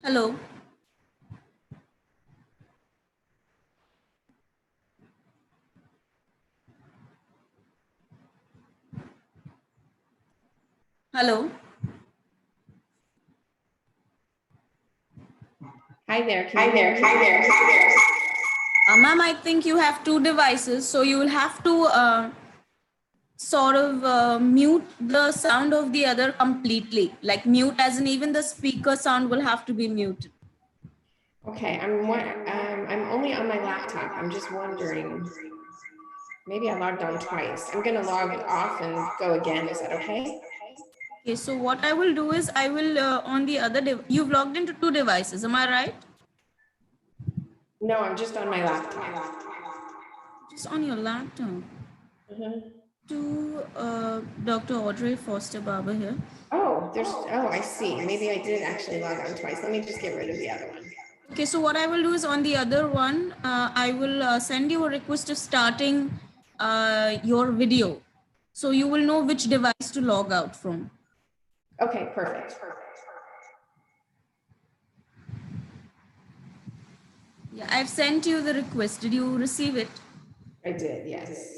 Hello. Hello. Hi there. Can you hear me? Ma'am, I think you have two devices, so you will have to sort of mute the sound of the other completely. Like mute as in even the speaker sound will have to be muted. Okay, I'm only on my laptop. I'm just wondering. Maybe I logged on twice. I'm gonna log off and go again. Is that okay? Okay, so what I will do is I will on the other you've logged into two devices, am I right? No, I'm just on my laptop. Just on your laptop. To Dr. Audrey Foster-Barber here. Oh, I see. Maybe I did actually log on twice. Let me just get rid of the other one. Okay, so what I will do is on the other one, I will send you a request of starting your video. So you will know which device to log out from. Okay, perfect. Yeah, I've sent you the request. Did you receive it? I did, yes.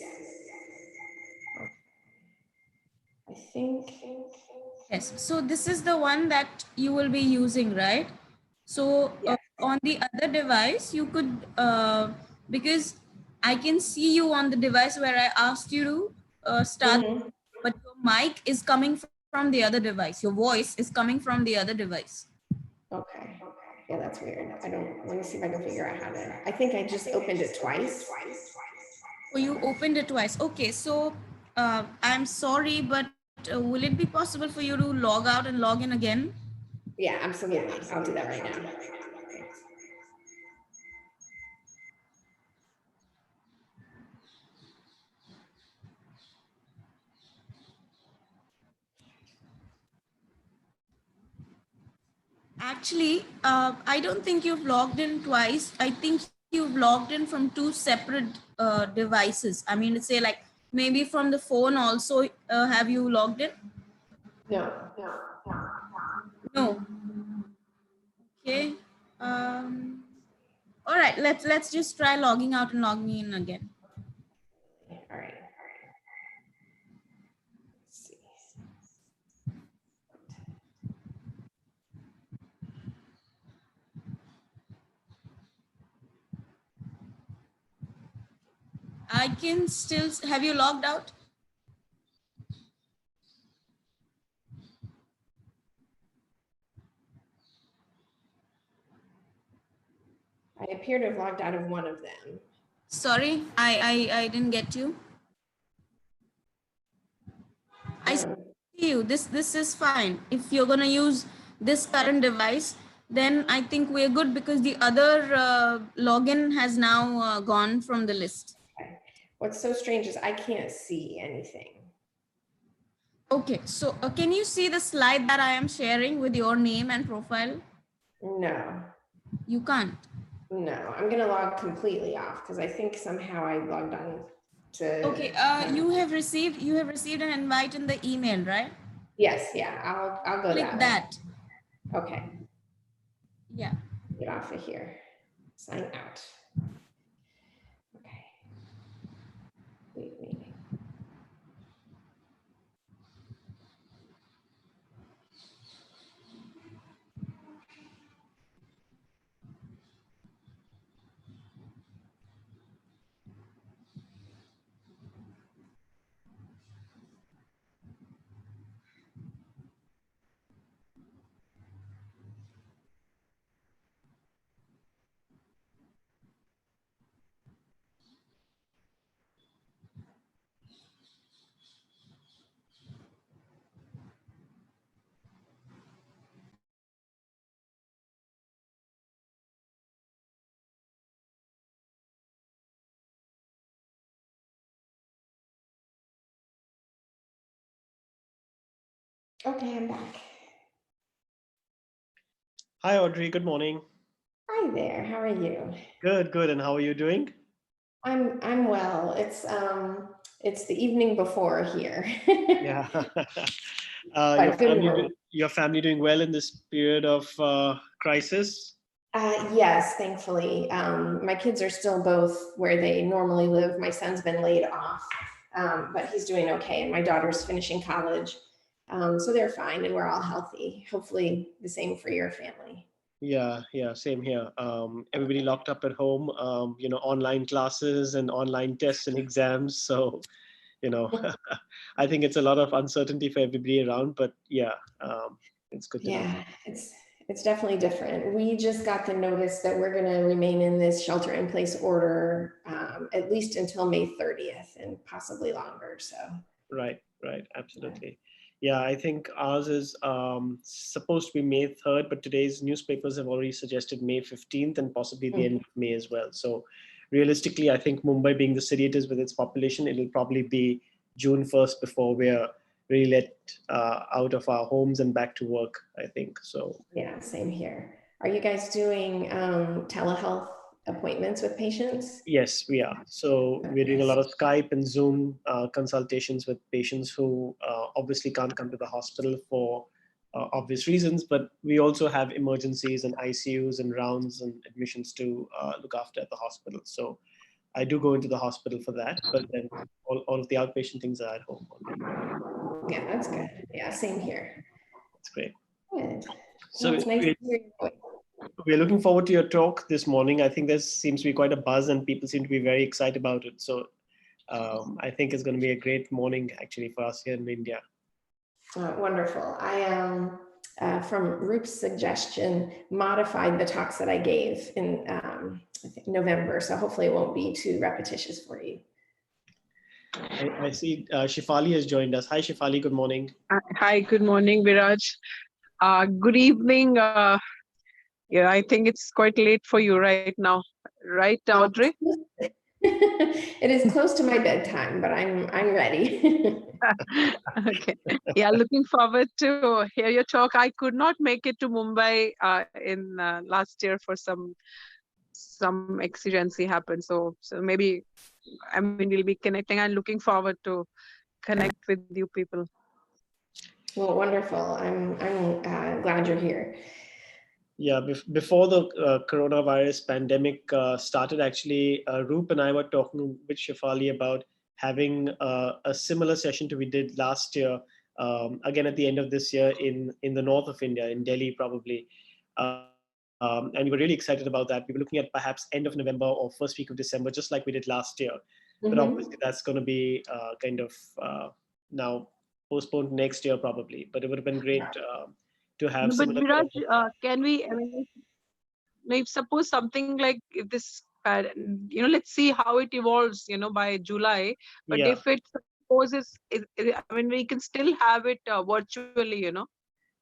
I think. Yes, so this is the one that you will be using, right? So on the other device, you could, because I can see you on the device where I asked you to start, but your mic is coming from the other device. Your voice is coming from the other device. Okay. Yeah, that's weird. Let me see if I can figure out how to, I think I just opened it twice. Oh, you opened it twice. Okay, so I'm sorry, but will it be possible for you to log out and log in again? Yeah, absolutely. I'll do that right now. Actually, I don't think you've logged in twice. I think you've logged in from two separate devices. I mean, say like maybe from the phone also. Have you logged in? No. No. Okay. All right. Let's just try logging out and logging in again. All right. Let's see. I can still. Have you logged out? I appear to have logged out of one of them. Sorry, I didn't get you. I see you. This is fine. If you're gonna use this current device, then I think we're good because the other login has now gone from the list. Okay. What's so strange is I can't see anything. Okay, so can you see the slide that I am sharing with your name and profile? No. You can't. No, I'm gonna log completely off because I think somehow I logged on to. Okay, you have received an invite in the email, right? Yes, yeah. I'll go Click that that. way. Okay. Yeah. Get off of here. Sign out. Okay. Leave meeting. Okay, I'm back. Hi, Audrey. Good morning. Hi there. How are you? Good, good. And how are you doing? I'm well. It's the evening before here. Yeah. your family doing well in this period of crisis? Yes, thankfully. My kids are still both where they normally live. My son's been laid off, but he's doing okay. And my daughter's finishing college. So they're fine and we're all healthy. Hopefully the same for your family. Yeah, same here. Everybody locked up at home, online classes and online tests and exams. So, I think it's a lot of uncertainty for everybody around, but yeah, it's good to know. Yeah, it's definitely different. We just got the notice that we're going to remain in this shelter in place order at least until May 30th and possibly longer. So Right, absolutely. Yeah, I think ours is supposed to be May 3rd, but today's newspapers have already suggested May 15th and possibly the end of May as well. So realistically, I think Mumbai being the city it is with its population, it'll probably be June 1st before we're really let out of our homes and back to work, I think. So yeah, same here. Are you guys doing telehealth appointments with patients? yes, we are. So we're doing a lot of Skype and Zoom consultations with patients who obviously can't come to the hospital for obvious reasons, but we also have emergencies and ICUs and rounds and admissions to look after at the hospital. So I do go into the hospital for that, but then all of the outpatient things are at home. Yeah, that's good. Yeah, same here. That's great. Good. So it's nice to hear your voice. We're looking forward to your talk this morning. I think there seems to be quite a buzz and people seem to be very excited about it. So I think it's going to be a great morning actually for us here in India. Wonderful. I am, from Roop's suggestion, modified the talks that I gave in I think November. So hopefully it won't be too repetitious for you. I see Shifali has joined us. Hi, Shifali. Good morning. Hi, good morning, Viraj. Good evening. Yeah, I think it's quite late for you right now, right, Audrey? It is close to my bedtime, but I'm ready. Okay. Yeah, looking forward to hear your talk. I could not make it to Mumbai in last year for some exigency happened. So maybe we'll be connecting. I'm looking forward to connect with you people. Well, wonderful. I'm glad you're here. Yeah, before the coronavirus pandemic started, actually, Roop and I were talking with Shifali about having a similar session to we did last year, again at the end of this year in the north of India, in Delhi probably. And we were really excited about that. We were looking at perhaps end of November or first week of December, just like we did last year. But obviously that's going to be kind of now postponed next year probably. But it would have been great to have. But Viraj, can we? I mean, if suppose something like if this, let's see how it evolves. By July. But Yeah. if it supposes, I mean, we can still have it virtually.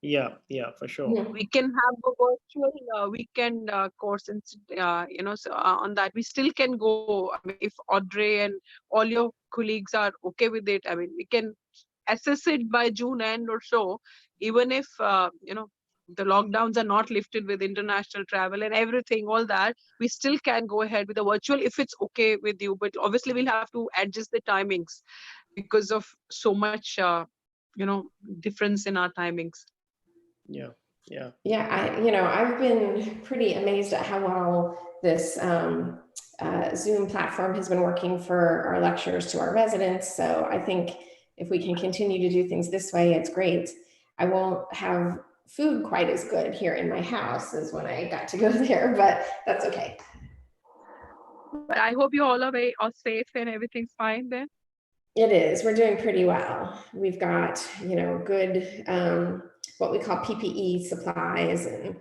Yeah, for sure. We can have a virtual weekend course, and so on that we still can go. I mean, if Audrey and all your colleagues are okay with it, I mean, we can assess it by June end or so, even if the lockdowns are not lifted with international travel and everything, all that, we still can go ahead with the virtual if it's okay with you. But obviously we'll have to adjust the timings because of so much difference in our timings. Yeah. I've been pretty amazed at how well this Zoom platform has been working for our lecturers to our residents. So I think if we can continue to do things this way, it's great. I won't have food quite as good here in my house as when I got to go there, but that's okay. But I hope you all are safe and everything's fine then. It is. We're doing pretty well. We've got, good, what we call PPE supplies, and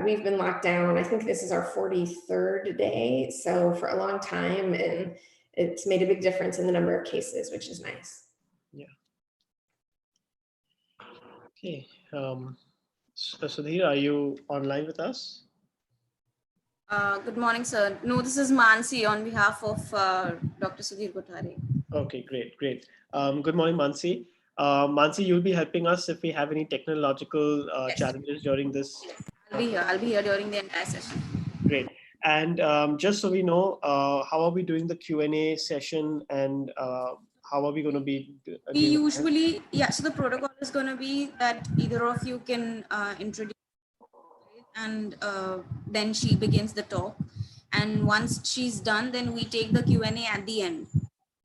we've been locked down. I think this is our 43rd day. So for a long time, and it's made a big difference in the number of cases, which is nice. Yeah. Okay. So Sudhir, are you online with us? Good morning, sir. No, this is Mansi on behalf of Dr. Sudhir Kothari. Okay, great. Good morning, Mansi. Mansi, you'll be helping us if we have any technological challenges during this. I'll be here during the entire session. Great. And just so we know, how are we doing the Q&A session? And how are we going to be? We usually, yeah, so the protocol is going to be that either of you can introduce, and then she begins the talk. And once she's done, then we take the Q&A at the end.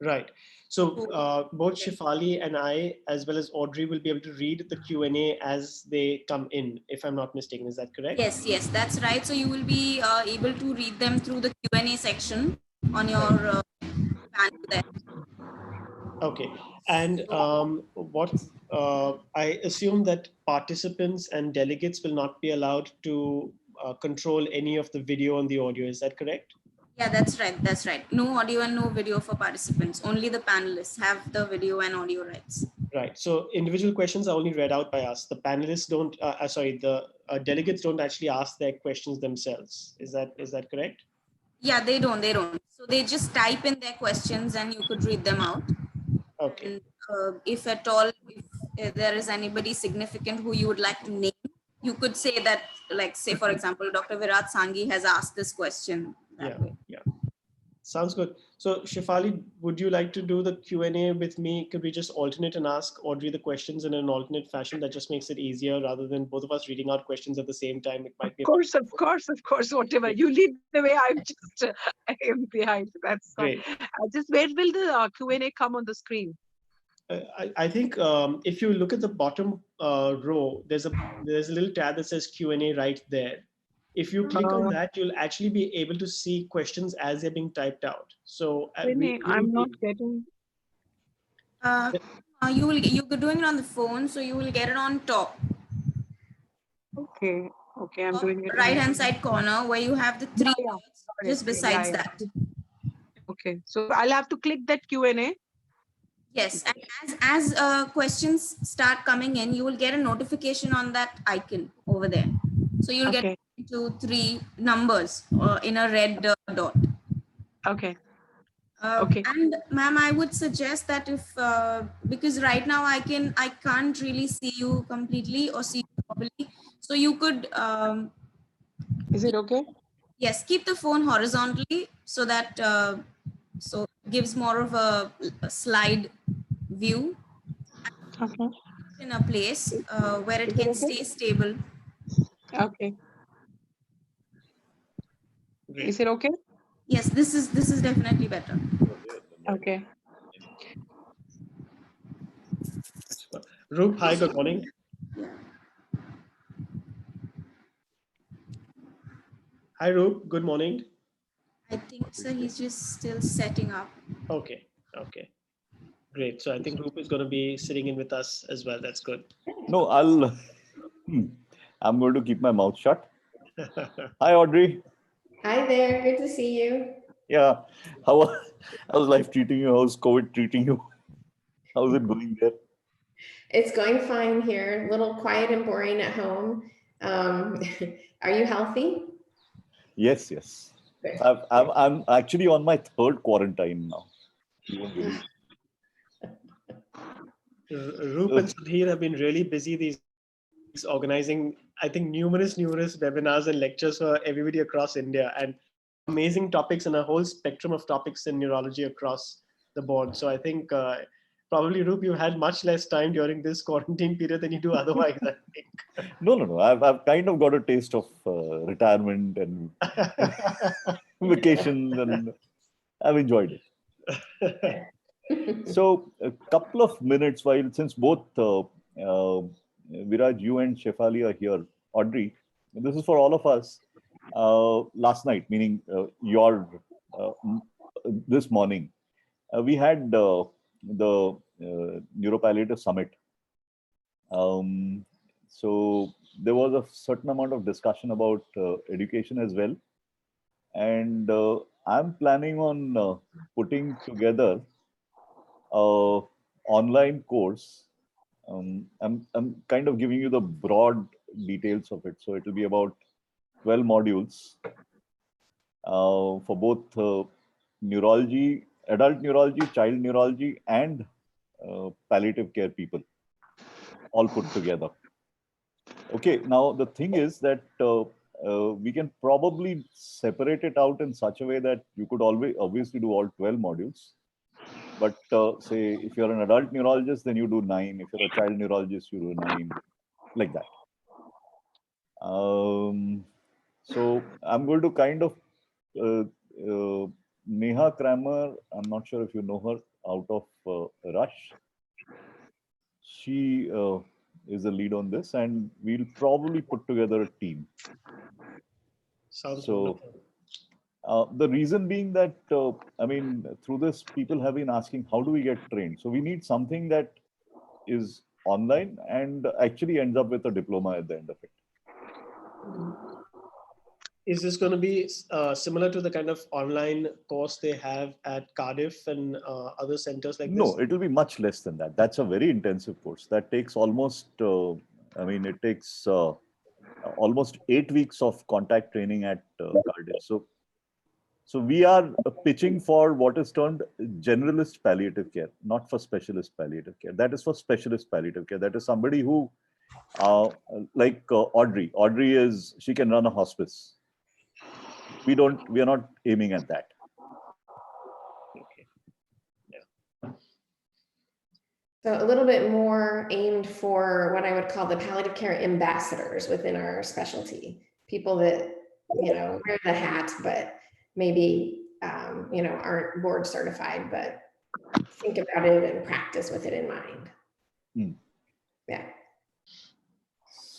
Right. So both Shefali and I, as well as Audrey, will be able to read the Q&A as they come in, if I'm not mistaken. Is that correct? Yes, yes, that's right. So you will be able to read them through the Q&A section on your panel there. Okay. And I assume that participants and delegates will not be allowed to control any of the video and the audio. Is that correct? Yeah, that's right. That's right. No audio and no video for participants. Only the panelists have the video and audio rights. Right. So individual questions are only read out by us. The panelists don't. The delegates don't actually ask their questions themselves. Is that correct? Yeah, they don't. They don't. So they just type in their questions, and you could read them out. Okay. And if at all, if there is anybody significant who you would like to name, you could say that, like, say, for example, Dr. Virat Sanghi has asked this question. Yeah. Sounds good. So Shefali, would you like to do the Q&A with me? Could we just alternate and ask Audrey the questions in an alternate fashion? That just makes it easier rather than both of us reading out questions at the same time. It might be. Of course, whatever. You lead the way, I'm just I am behind. That's great. Just where will the Q&A come on the screen? I think if you look at the bottom row, there's a little tab that says Q&A right there. If you click on that, you'll actually be able to see questions as they're being typed out. So I'm not getting. You're doing it on the phone, so you will get it on top. Okay, I'm doing it. Right hand side corner where you have the three dots, just besides that. Okay, so I'll have to click that Q&A. Yes, and as questions start coming in, you will get a notification on that icon over there. So you'll get 2, 3 numbers in a red dot. Okay. And ma'am, I would suggest that if because right now I can't really see you completely or see you properly, so you could. Is it okay? Yes, keep the phone horizontally so that so it gives more of a slide view. Okay. In a place where it can stay stable. Okay. Is it okay? Yes, this is definitely better. Okay. Roop, hi, good morning. Hi, Roop, good morning. I think so. He's just still setting up. Okay. Great. So I think Roop is going to be sitting in with us as well. That's good. No, I'm going to keep my mouth shut. Hi, Audrey. Hi there. Good to see you. Yeah. How's life treating you? How's COVID treating you? How's it going there? It's going fine here. A little quiet and boring at home. Are you healthy? Yes. I'm actually on my 3rd quarantine now. Roop and Sudhir have been really busy these weeks organizing, I think, numerous webinars and lectures for everybody across India, and amazing topics and a whole spectrum of topics in neurology across the board. So I think probably, Roop, you had much less time during this quarantine period than you do otherwise, I think. No. I've kind of got a taste of retirement and vacations, and I've enjoyed it. So a couple of minutes, since both Viraj, you and Shefali are here, Audrey, this is for all of us. Last night, meaning this morning, we had the Neuropalliative Summit. So there was a certain amount of discussion about education as well. And I'm planning on putting together an online course. I'm kind of giving you the broad details of it. So it will be about 12 modules for both neurology, adult neurology, child neurology, and palliative care people, all put together. Okay, now the thing is that we can probably separate it out in such a way that you could obviously do all 12 modules. But say if you're an adult neurologist, then you do 9. If you're a child neurologist, you do 9, like that. So I'm going to kind of Neha Kramer. I'm not sure if you know her, out of Rush. She is the lead on this, and we'll probably put together a team. Sounds So wonderful. the reason being that I mean, through this, people have been asking, how do we get trained? So we need something that is online and actually ends up with a diploma at the end of it. Is this going to be similar to the kind of online course they have at Cardiff and other centers like this? No, it will be much less than that. That's a very intensive course. That takes almost, I mean, it takes almost 8 weeks of contact training at Cardiff. So we are pitching for what is termed generalist palliative care, not for specialist palliative care. That is for specialist palliative care. That is somebody who, like Audrey. Audrey is, she can run a hospice. We are not aiming at that. Okay. Yeah. So a little bit more aimed for what I would call the palliative care ambassadors within our specialty. People that, you know, wear the hat, but maybe, you know, aren't board certified, but think about it and practice with it in mind. Hmm. Yeah.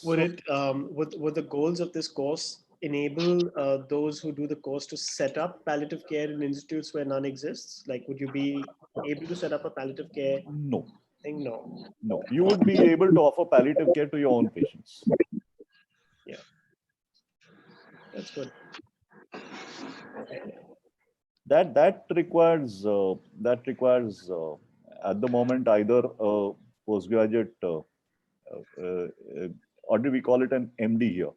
Would it would the goals of this course enable those who do the course to set up palliative care in institutes where none exists? Like, would you be able to set up a palliative care No, thing? No. no. You would be able to offer palliative care to your own patients. Yeah. That's good. Okay. That requires at the moment either a postgraduate, or do we call it an MD here?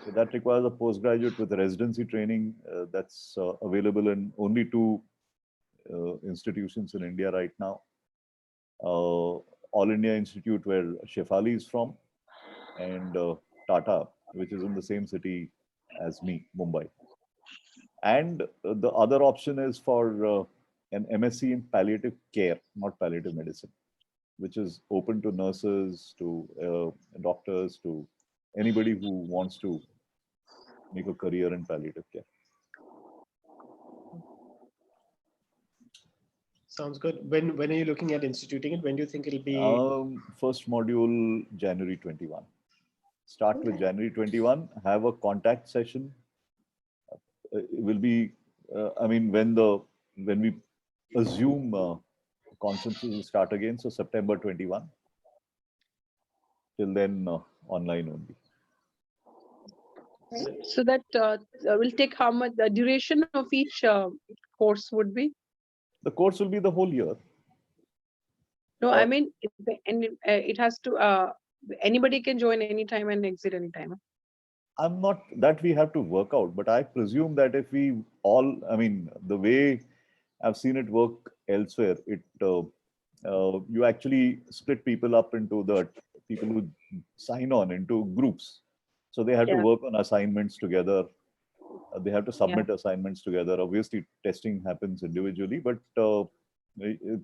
So that requires a postgraduate with residency training that's available in only 2 institutions in India right now. All India Institute, where Shefali is from, and Tata, which is in the same city as me, Mumbai. And the other option is for an MSc in palliative care, not palliative medicine, which is open to nurses, to doctors, to anybody who wants to make a career in palliative care. Sounds good. When are you looking at instituting it? When do you think it'll be? First module, January 21. Start with January 21, have a contact session. It will be, I mean, when we assume conferences will start again, so September 21. Till then, online only. So that will take how much, the duration of each course would be? The course will be the whole year. No, I mean, it has to, anybody can join anytime and exit anytime. I'm not, that we have to work out, but I presume that if we all, I mean, the way I've seen it work elsewhere, you actually split people up into the people who sign on into groups. So they have to work on assignments together. They have to submit assignments together. Obviously, testing happens individually, but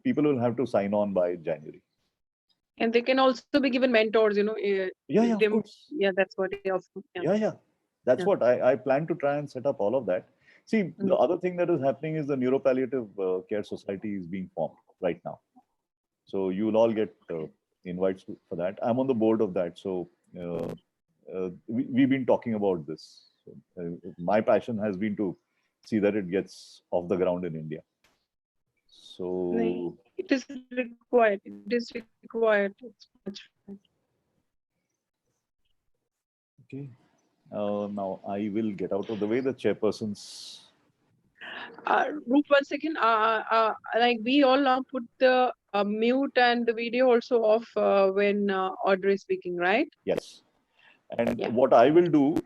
people will have to sign on by January. And they can also be given mentors, you know. Yeah, of course. Yeah, that's what they offer. Yeah. That's what I plan to try and set up all of that. See, the other thing that is happening is the Neuropalliative Care Society is being formed right now. So you will all get invites for that. I'm on the board of that. So we've been talking about this. So, my passion has been to see that it gets off the ground in India. So it is required. It is required. It's much. Okay. Now I will get out of the way. The chairpersons. Roop, 1 second. Like we all now put the mute and the video also off when Audrey is speaking, right? Yes. And what I will do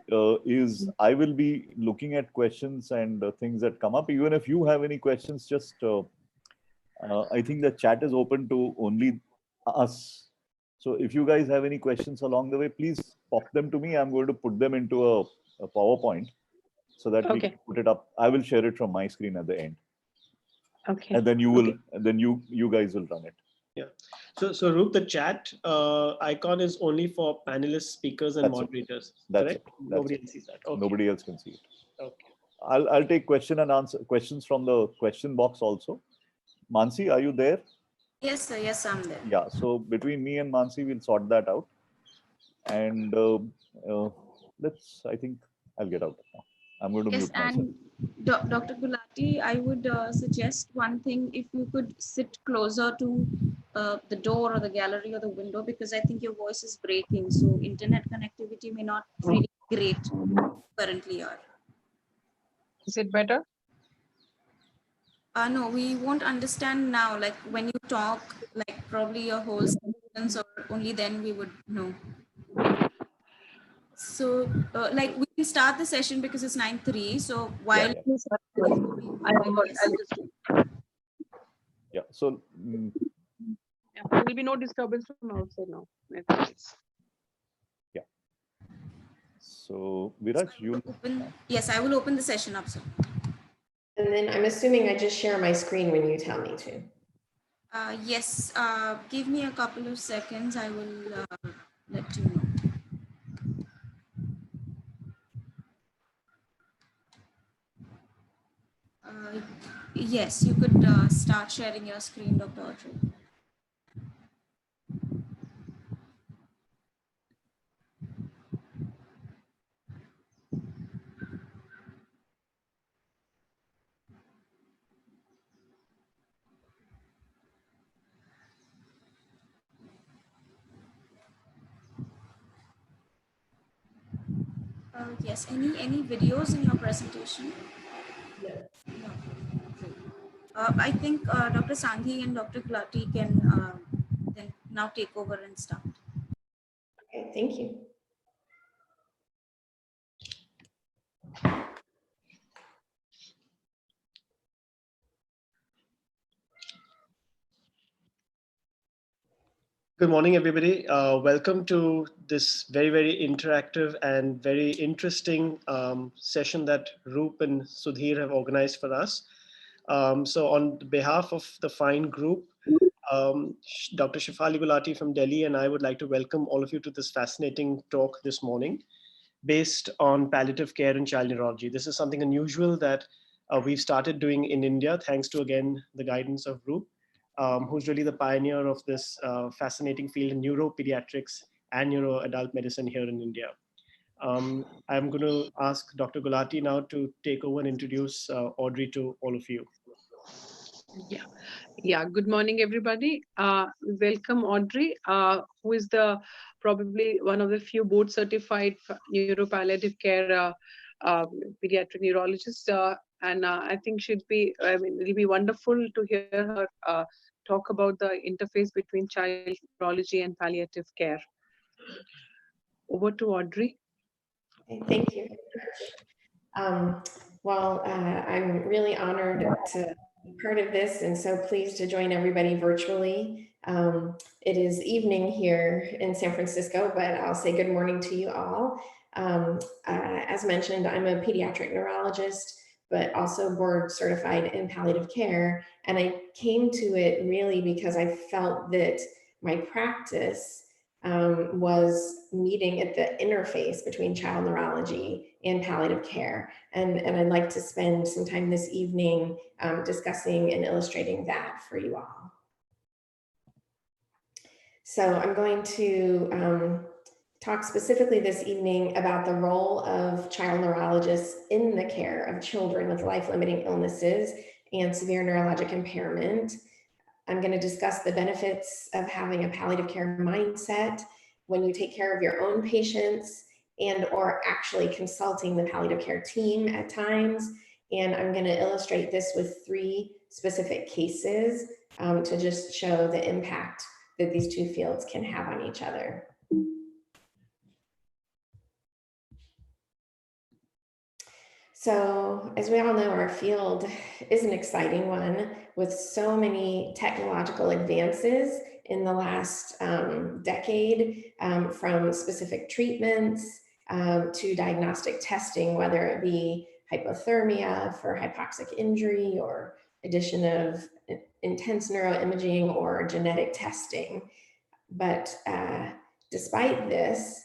is I will be looking at questions and things that come up. Even if you have any questions, just I think the chat is open to only us. So if you guys have any questions along the way, please pop them to me. I'm going to put them into a PowerPoint so that we can put it up. I will share it from my screen at the end. Okay. and then you will, and then you guys will run it. Yeah. So Roop, the chat icon is only for panelists, speakers, and That's it. moderators. That's Correct? it. That's Nobody it. else sees that. Okay. Nobody else can see it. Okay. I'll take questions from the question box also. Mansi, are you there? Yes, sir. Yes, I'm there. Yeah. So between me and Mansi, we'll sort that out. And I think I'll get out now. I'm going to Yes, mute myself. and Dr. Gulati, I would suggest one thing: if you could sit closer to the door or the gallery or the window, because I think your voice is breaking. So internet connectivity may not really great currently are. Is it better? No, we won't understand now. Like when you talk, like probably a whole sentence, or only then we would know. So, like we can start the session because it's 9:03. So while I'll just. Yeah. So Yeah, there will be no disturbance from outside now. yeah. So Viraj, you open. Yes, I will open the session up, sir. And then I'm assuming I just share my screen when you tell me to. Yes, give me a couple of seconds. I will let you know. Yes, you could start sharing your screen, Dr. Audrey. Yes, any videos in your presentation? No. I think Dr. Sanghi and Dr. Gulati can then now take over and start. Okay, thank you. Good morning, everybody. Welcome to this very, very interactive and very interesting session that Roop and Sudhir have organized for us. So on behalf of the fine group, Dr. Shefali Gulati from Delhi and I would like to welcome all of you to this fascinating talk this morning based on palliative care and child neurology. This is something unusual that we've started doing in India, thanks to, again, the guidance of Roop. Who's really the pioneer of this fascinating field in neuropediatrics and neuro-adult medicine here in India. I'm going to ask Dr. Gulati now to take over and introduce Audrey to all of you. Yeah. Good morning, everybody. Welcome, Audrey, who is probably one of the few board-certified neuropalliative care pediatric neurologists, and I think it'll be wonderful to hear her talk about the interface between child neurology and palliative care. Over to Audrey. Okay, thank you. Well, I'm really honored to be part of this and so pleased to join everybody virtually. It is evening here in San Francisco, but I'll say good morning to you all. As mentioned, I'm a pediatric neurologist, but also board certified in palliative care. And I came to it really because I felt that my practice was meeting at the interface between child neurology and palliative care. And I'd like to spend some time this evening discussing and illustrating that for you all. So I'm going to talk specifically this evening about the role of child neurologists in the care of children with life-limiting illnesses and severe neurologic impairment. I'm going to discuss the benefits of having a palliative care mindset when you take care of your own patients and or actually consulting the palliative care team at times. And I'm going to illustrate this with 3 specific cases to just show the impact that these 2 fields can have on each other. So as we all know, our field is an exciting one with so many technological advances in the last decade, from specific treatments to diagnostic testing, whether it be hypothermia for hypoxic injury or addition of intense neuroimaging or genetic testing. But despite this,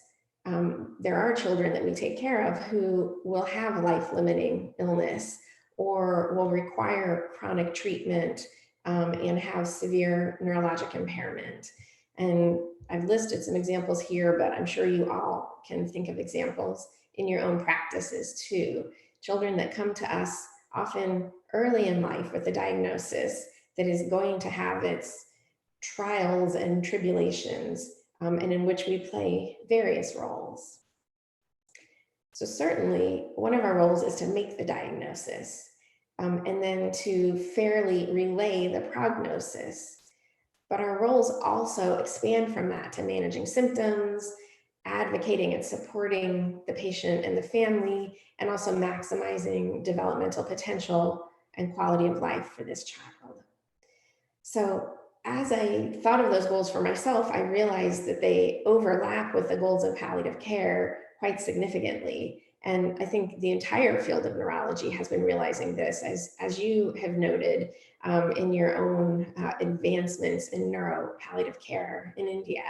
there are children that we take care of who will have life-limiting illness or will require chronic treatment and have severe neurologic impairment. And I've listed some examples here, but I'm sure you all can think of examples in your own practices too. Children that come to us often early in life with a diagnosis that is going to have its trials and tribulations, and in which we play various roles. So certainly one of our roles is to make the diagnosis, and then to fairly relay the prognosis. But our roles also expand from that to managing symptoms, advocating and supporting the patient and the family, and also maximizing developmental potential and quality of life for this child. So as I thought of those goals for myself, I realized that they overlap with the goals of palliative care quite significantly. And I think the entire field of neurology has been realizing this, as you have noted in your own advancements in neuropalliative care in India.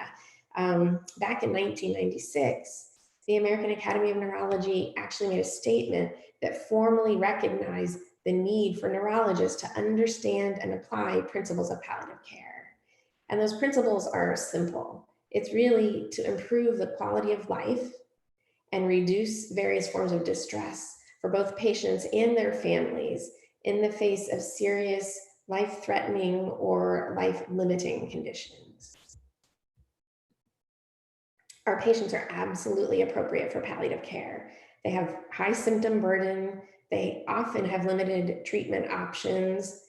Back in 1996, the American Academy of Neurology actually made a statement that formally recognized the need for neurologists to understand and apply principles of palliative care. And those principles are simple. It's really to improve the quality of life and reduce various forms of distress for both patients and their families in the face of serious life-threatening or life-limiting conditions. Our patients are absolutely appropriate for palliative care. They have high symptom burden. They often have limited treatment options,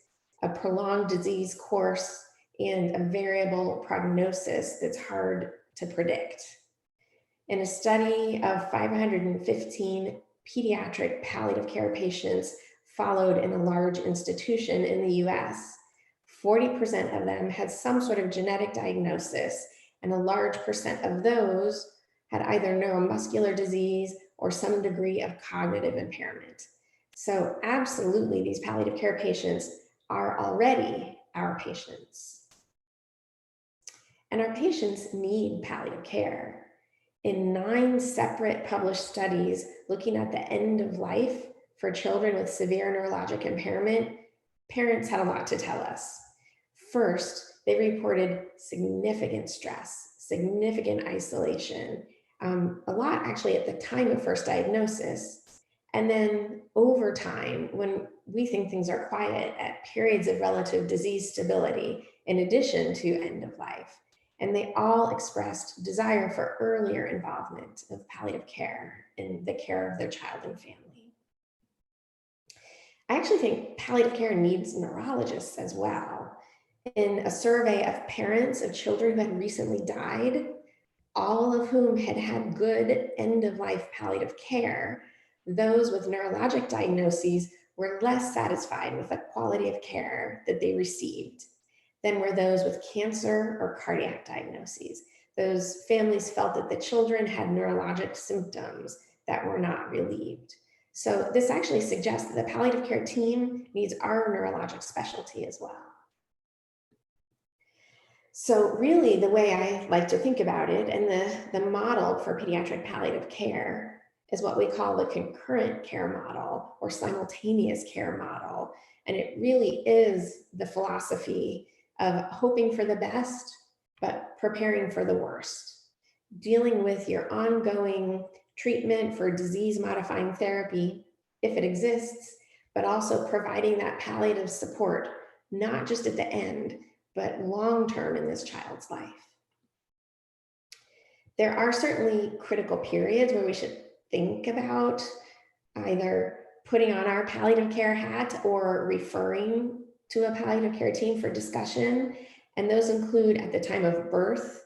a prolonged disease course, and a variable prognosis that's hard to predict. In a study of 515 pediatric palliative care patients followed in a large institution in the US, 40% of them had some sort of genetic diagnosis, and a large percent of those had either neuromuscular disease or some degree of cognitive impairment. So absolutely, these palliative care patients are already our patients. And our patients need palliative care. In 9 separate published studies looking at the end of life for children with severe neurologic impairment, parents had a lot to tell us. First, they reported significant stress, significant isolation, a lot actually at the time of first diagnosis. And then over time, when we think things are quiet, at periods of relative disease stability, in addition to end of life. And they all expressed desire for earlier involvement of palliative care in the care of their child and family. I actually think palliative care needs neurologists as well. In a survey of parents of children who had recently died, all of whom had had good end-of-life palliative care, those with neurologic diagnoses were less satisfied with the quality of care that they received than were those with cancer or cardiac diagnoses. Those families felt that the children had neurologic symptoms that were not relieved. So this actually suggests that the palliative care team needs our neurologic specialty as well. So really the way I like to think about it, and the model for pediatric palliative care, is what we call the concurrent care model or simultaneous care model. And it really is the philosophy of hoping for the best, but preparing for the worst. Dealing with your ongoing treatment for disease-modifying therapy, if it exists, but also providing that palliative support, not just at the end, but long-term in this child's life. There are certainly critical periods where we should think about either putting on our palliative care hat or referring to a palliative care team for discussion. And those include at the time of birth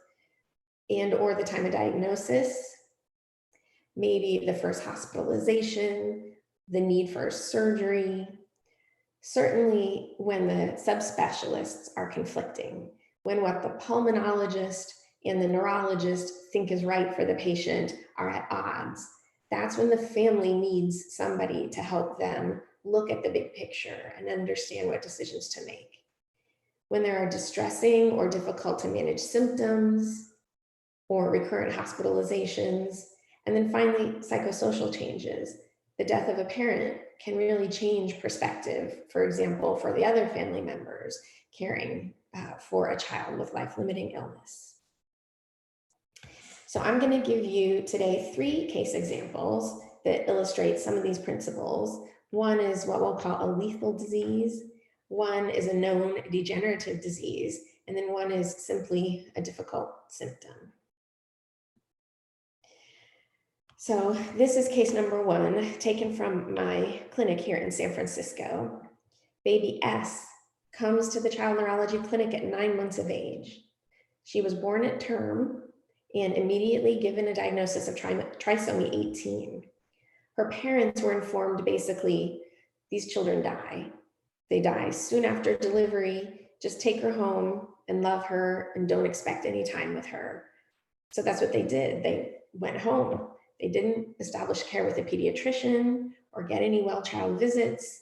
and or the time of diagnosis, maybe the first hospitalization, the need for surgery, certainly when the subspecialists are conflicting, when what the pulmonologist and the neurologist think is right for the patient are at odds. That's when the family needs somebody to help them look at the big picture and understand what decisions to make. When there are distressing or difficult to manage symptoms or recurrent hospitalizations, and then finally psychosocial changes. The death of a parent can really change perspective, for example, for the other family members caring for a child with life-limiting illness. So I'm going to give you today 3 case examples that illustrate some of these principles. One is what we'll call a lethal disease. One is a known degenerative disease. And then one is simply a difficult symptom. So this is case number 1, taken from my clinic here in San Francisco. Baby S comes to the child neurology clinic at 9 months of age. She was born at term and immediately given a diagnosis of trisomy 18. Her parents were informed basically, these children die. They die soon after delivery. Just take her home and love her and don't expect any time with her. So that's what they did. They went home. They didn't establish care with a pediatrician or get any well child visits.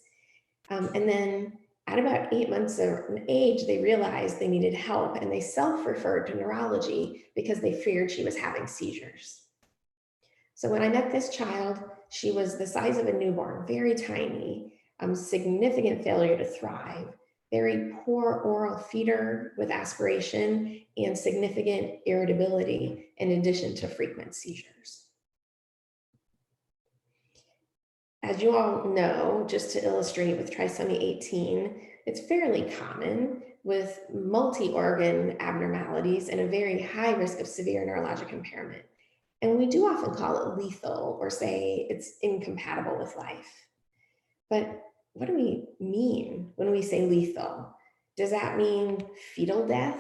And then at about 8 months of age, they realized they needed help and they self-referred to neurology because they feared she was having seizures. So when I met this child, she was the size of a newborn, very tiny, significant failure to thrive, very poor oral feeder with aspiration, and significant irritability in addition to frequent seizures. As you all know, just to illustrate with trisomy 18, it's fairly common with multi-organ abnormalities and a very high risk of severe neurologic impairment. And we do often call it lethal or say it's incompatible with life. But what do we mean when we say lethal? Does that mean fetal death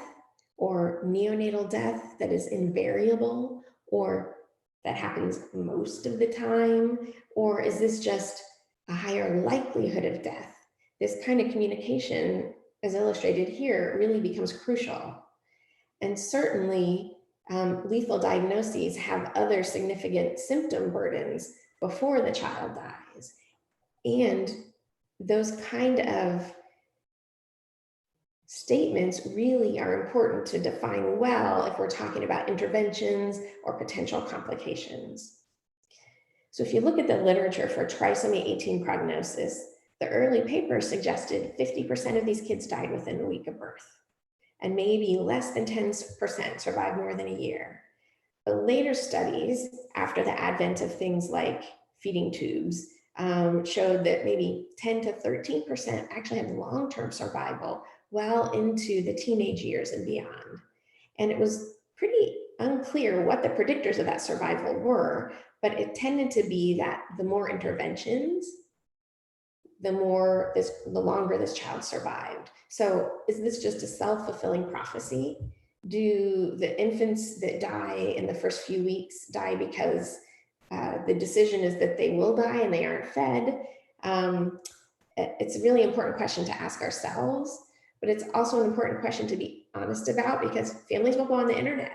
or neonatal death that is invariable or that happens most of the time? Or is this just a higher likelihood of death? This kind of communication, as illustrated here, really becomes crucial. And certainly, lethal diagnoses have other significant symptom burdens before the child dies. And those kind of statements really are important to define well if we're talking about interventions or potential complications. So if you look at the literature for trisomy 18 prognosis, the early papers suggested 50% of these kids died within a week of birth, and maybe less than 10% survived more than a year. The later studies, after the advent of things like feeding tubes, showed that maybe 10 to 13% actually had long-term survival well into the teenage years and beyond. And it was pretty unclear what the predictors of that survival were, but it tended to be that the more interventions, the longer this child survived. So is this just a self-fulfilling prophecy? Do the infants that die in the first few weeks die because the decision is that they will die and they aren't fed? It's a really important question to ask ourselves, but it's also an important question to be honest about because families will go on the internet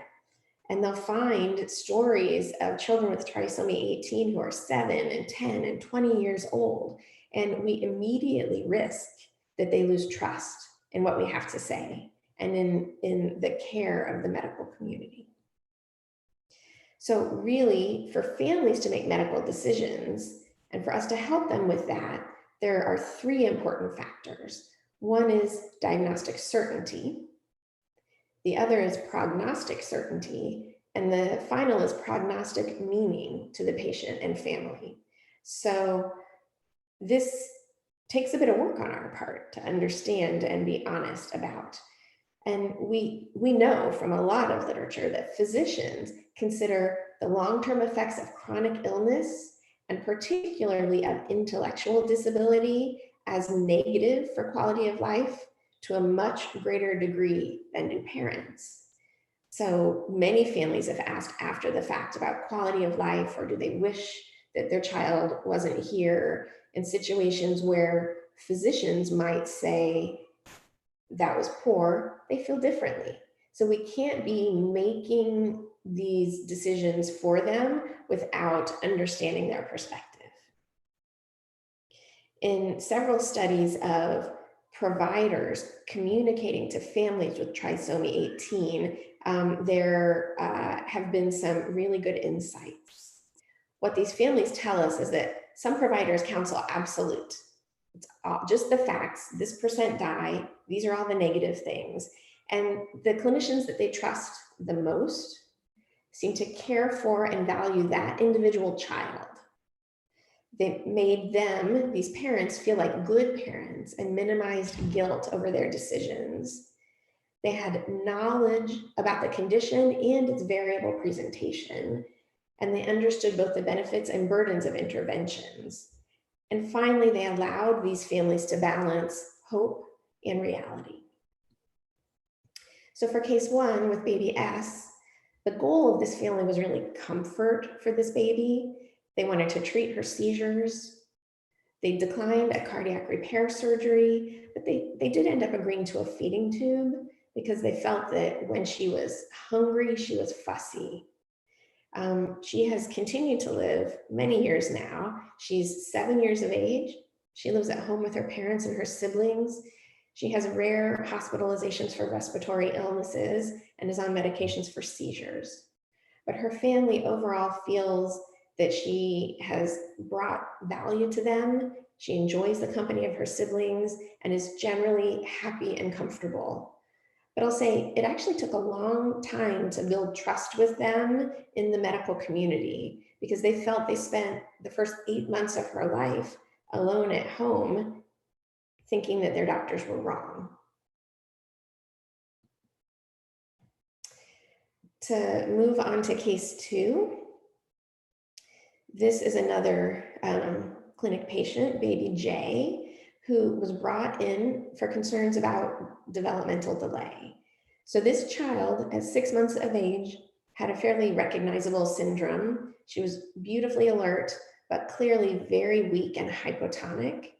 and they'll find stories of children with trisomy 18 who are 7 and 10 and 20 years old. And we immediately risk that they lose trust in what we have to say and in the care of the medical community. So really, for families to make medical decisions and for us to help them with that, there are 3 important factors. One is diagnostic certainty. The other is prognostic certainty. And the final is prognostic meaning to the patient and family. So this takes a bit of work on our part to understand and be honest about. And we know from a lot of literature that physicians consider the long-term effects of chronic illness and particularly of intellectual disability as negative for quality of life to a much greater degree than do parents. So many families have asked after the fact about quality of life, or do they wish that their child wasn't here, in situations where physicians might say that was poor, they feel differently. So we can't be making these decisions for them without understanding their perspective. In several studies of providers communicating to families with trisomy 18, there have been some really good insights. What these families tell us is that some providers counsel absolute. It's just the facts. This percent die. These are all the negative things. And the clinicians that they trust the most seem to care for and value that individual child. They made them, these parents, feel like good parents and minimized guilt over their decisions. They had knowledge about the condition and its variable presentation, and they understood both the benefits and burdens of interventions. And finally, they allowed these families to balance hope and reality. So for case 1 with baby S, the goal of this family was really comfort for this baby. They wanted to treat her seizures. They declined a cardiac repair surgery, but they did end up agreeing to a feeding tube because they felt that when she was hungry, she was fussy. She has continued to live many years now. She's 7 years of age. She lives at home with her parents and her siblings. She has rare hospitalizations for respiratory illnesses and is on medications for seizures. But her family overall feels that she has brought value to them. She enjoys the company of her siblings and is generally happy and comfortable. But I'll say it actually took a long time to build trust with them in the medical community because they felt they spent the first 8 months of her life alone at home thinking that their doctors were wrong. To move on to case 2, this is another clinic patient, baby J, who was brought in for concerns about developmental delay. So this child, at 6 months of age, had a fairly recognizable syndrome. She was beautifully alert, but clearly very weak and hypotonic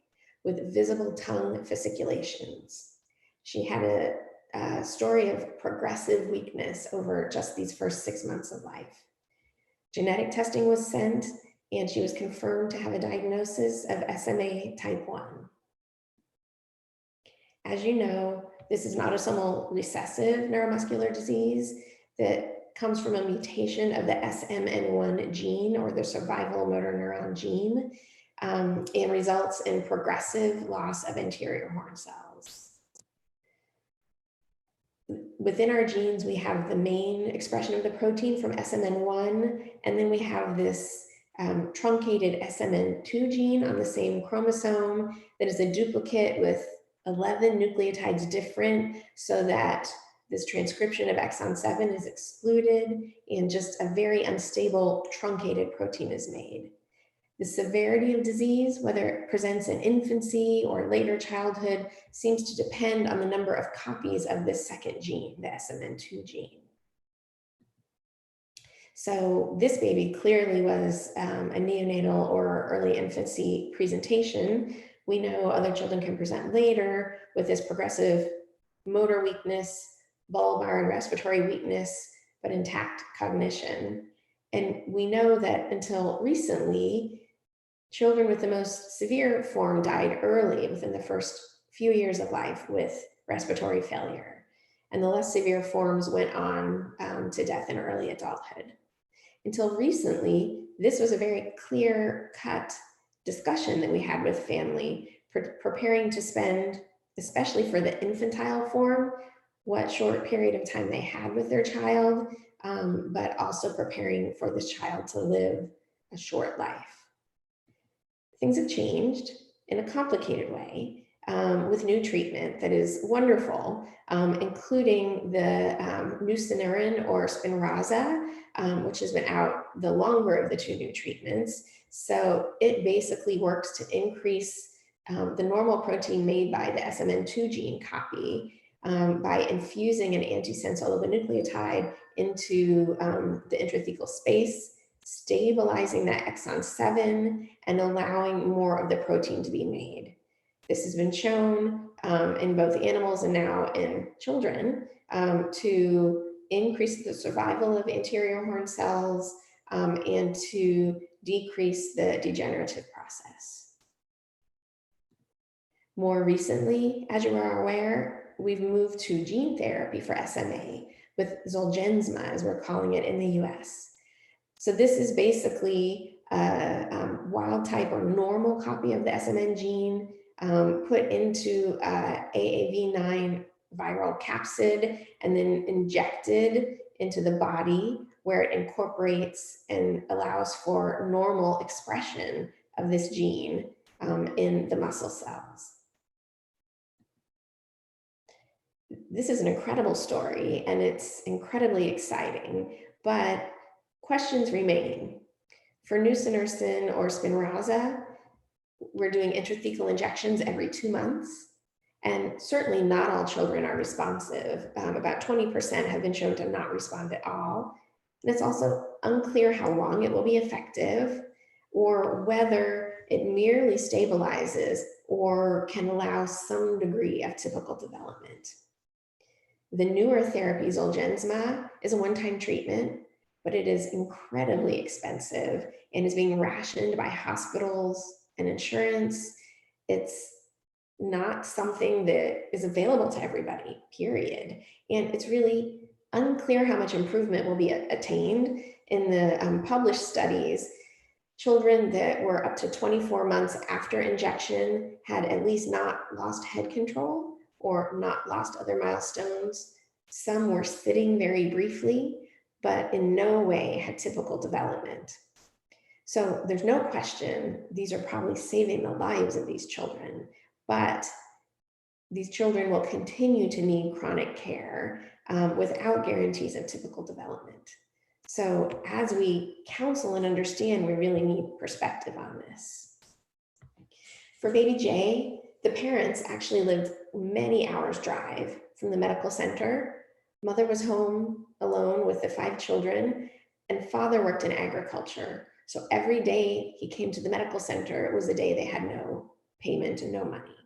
with visible tongue fasciculations. She had a story of progressive weakness over just these first 6 months of life. Genetic testing was sent, and she was confirmed to have a diagnosis of SMA type 1. As you know, this is an autosomal recessive neuromuscular disease that comes from a mutation of the SMN1 gene, or the survival motor neuron gene, and results in progressive loss of anterior horn cells. Within our genes, we have the main expression of the protein from SMN1, and then we have this truncated SMN2 gene on the same chromosome that is a duplicate with 11 nucleotides different, so that this transcription of exon 7 is excluded and just a very unstable truncated protein is made. The severity of disease, whether it presents in infancy or later childhood, seems to depend on the number of copies of this second gene, the SMN2 gene. So this baby clearly was a neonatal or early infancy presentation. We know other children can present later with this progressive motor weakness, bulbar and respiratory weakness, but intact cognition. And we know that until recently, children with the most severe form died early within the first few years of life with respiratory failure. And the less severe forms went on to death in early adulthood. Until recently, this was a very clear-cut discussion that we had with family, preparing to spend, especially for the infantile form, what short period of time they had with their child, but also preparing for this child to live a short life. Things have changed in a complicated way with new treatment that is wonderful, including the nusinersen or Spinraza, which has been out the longer of the two new treatments. So it basically works to increase the normal protein made by the SMN2 gene copy by infusing an antisense oligonucleotide into the intrathecal space, stabilizing that exon 7 and allowing more of the protein to be made. This has been shown in both animals and now in children to increase the survival of anterior horn cells and to decrease the degenerative process. More recently, as you are aware, we've moved to gene therapy for SMA with Zolgensma, as we're calling it in the US. So this is basically a wild type or normal copy of the SMN gene put into AAV9 viral capsid and then injected into the body, where it incorporates and allows for normal expression of this gene in the muscle cells. This is an incredible story and it's incredibly exciting, but questions remain. For nusinersen or Spinraza, we're doing intrathecal injections every 2 months. And certainly not all children are responsive. About 20% have been shown to not respond at all. And it's also unclear how long it will be effective or whether it merely stabilizes or can allow some degree of typical development. The newer therapy, Zolgensma, is a one-time treatment, but it is incredibly expensive and is being rationed by hospitals and insurance. It's not something that is available to everybody, period. And it's really unclear how much improvement will be attained. In the published studies, children that were up to 24 months after injection had at least not lost head control or not lost other milestones. Some were sitting very briefly, but in no way had typical development. So there's no question, these are probably saving the lives of these children, but these children will continue to need chronic care without guarantees of typical development. So as we counsel and understand, we really need perspective on this. For baby Jay, the parents actually lived many hours drive from the medical center. Mother was home alone with the 5 children, and father worked in agriculture. So every day he came to the medical center, it was the day they had no payment and no money.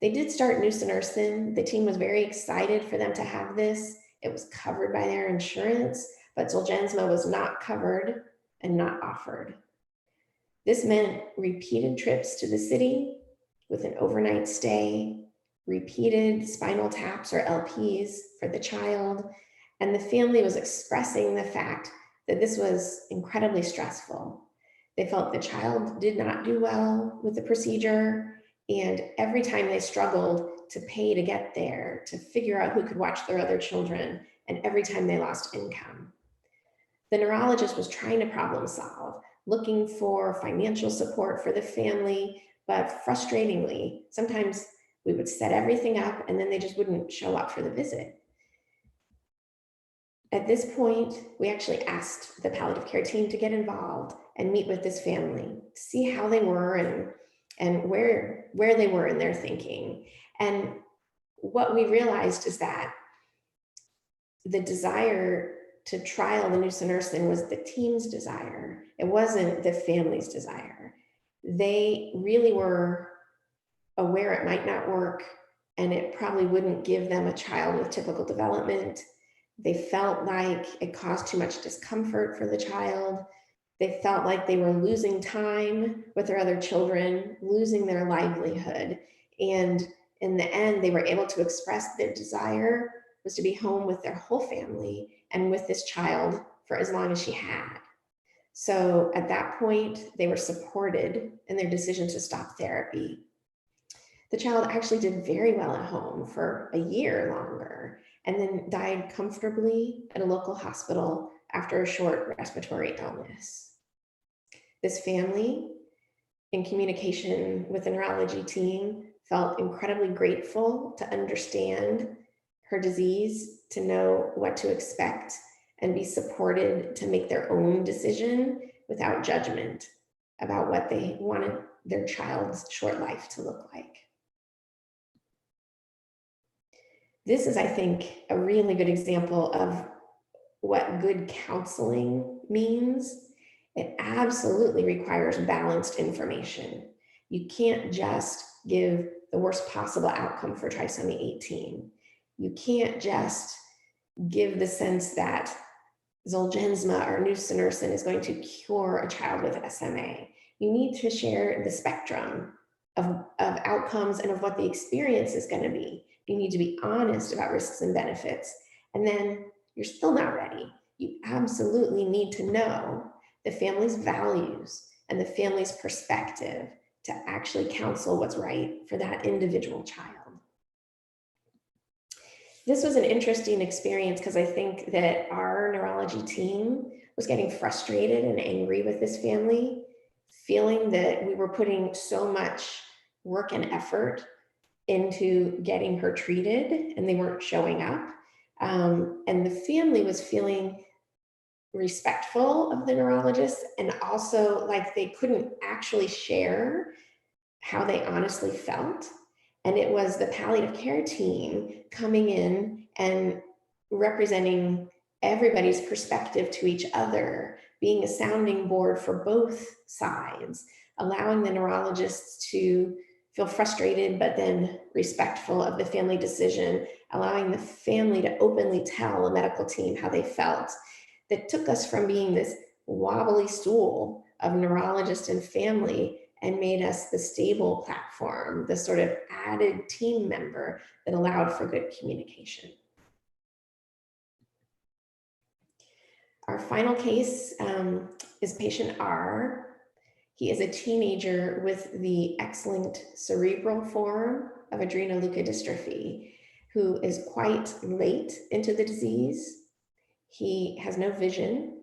They did start nusinersen. The team was very excited for them to have this. It was covered by their insurance, but Zolgensma was not covered and not offered. This meant repeated trips to the city with an overnight stay, repeated spinal taps or LPs for the child, and the family was expressing the fact that this was incredibly stressful. They felt the child did not do well with the procedure, and every time they struggled to pay to get there, to figure out who could watch their other children, and every time they lost income. The neurologist was trying to problem solve, looking for financial support for the family, but frustratingly, sometimes we would set everything up and then they just wouldn't show up for the visit. At this point, we actually asked the palliative care team to get involved and meet with this family, see how they were and where they were in their thinking. And what we realized is that the desire to trial the nusinersen was the team's desire. It wasn't the family's desire. They really were aware it might not work and it probably wouldn't give them a child with typical development. They felt like it caused too much discomfort for the child. They felt like they were losing time with their other children, losing their livelihood. And in the end, they were able to express their desire was to be home with their whole family and with this child for as long as she had. So at that point, they were supported in their decision to stop therapy. The child actually did very well at home for a year longer and then died comfortably at a local hospital after a short respiratory illness. This family, in communication with the neurology team, felt incredibly grateful to understand her disease, to know what to expect, and be supported to make their own decision without judgment about what they wanted their child's short life to look like. This is, I think, a really good example of what good counseling means. It absolutely requires balanced information. You can't just give the worst possible outcome for trisomy 18. You can't just give the sense that Zolgensma or nusinersen is going to cure a child with SMA. You need to share the spectrum of outcomes and of what the experience is going to be. You need to be honest about risks and benefits. And then you're still not ready. You absolutely need to know the family's values and the family's perspective to actually counsel what's right for that individual child. This was an interesting experience because I think that our neurology team was getting frustrated and angry with this family, feeling that we were putting so much work and effort into getting her treated and they weren't showing up. And the family was feeling respectful of the neurologist and also like they couldn't actually share how they honestly felt. And it was the palliative care team coming in and representing everybody's perspective to each other, being a sounding board for both sides, allowing the neurologists to feel frustrated, but then respectful of the family decision, allowing the family to openly tell the medical team how they felt. That took us from being this wobbly stool of neurologist and family and made us the stable platform, the sort of added team member that allowed for good communication. Our final case is patient R. He is a teenager with the X-linked cerebral form of adrenoleukodystrophy who is quite late into the disease. He has no vision.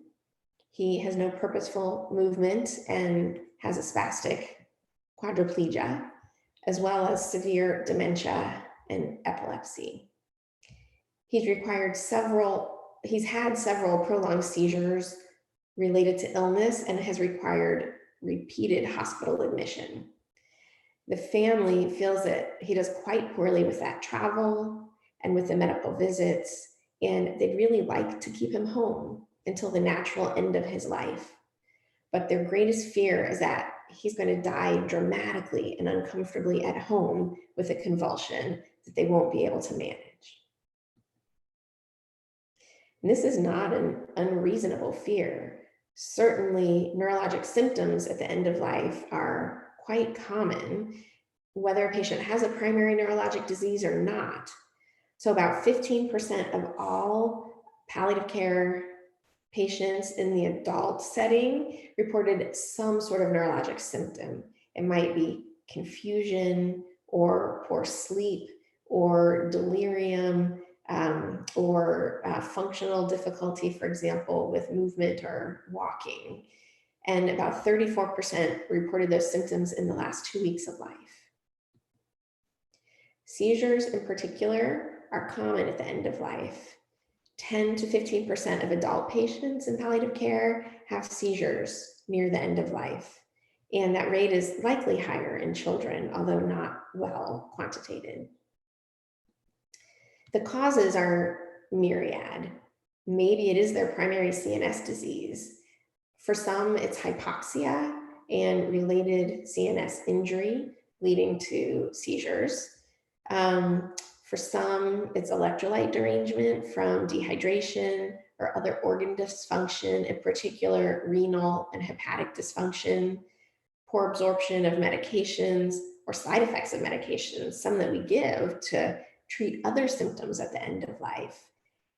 He has no purposeful movement and has a spastic quadriplegia, as well as severe dementia and epilepsy. He's had several prolonged seizures related to illness and has required repeated hospital admission. The family feels that he does quite poorly with that travel and with the medical visits, and they'd really like to keep him home until the natural end of his life. But their greatest fear is that he's going to die dramatically and uncomfortably at home with a convulsion that they won't be able to manage. And this is not an unreasonable fear. Certainly, neurologic symptoms at the end of life are quite common, whether a patient has a primary neurologic disease or not. So about 15% of all palliative care patients in the adult setting reported some sort of neurologic symptom. It might be confusion or poor sleep or delirium or functional difficulty, for example, with movement or walking. And about 34% reported those symptoms in the last 2 weeks of life. Seizures in particular are common at the end of life. 10 to 15% of adult patients in palliative care have seizures near the end of life. And that rate is likely higher in children, although not well quantitated. The causes are myriad. Maybe it is their primary CNS disease. For some, it's hypoxia and related CNS injury leading to seizures. For some, it's electrolyte derangement from dehydration or other organ dysfunction, in particular renal and hepatic dysfunction, poor absorption of medications or side effects of medications, some that we give to treat other symptoms at the end of life,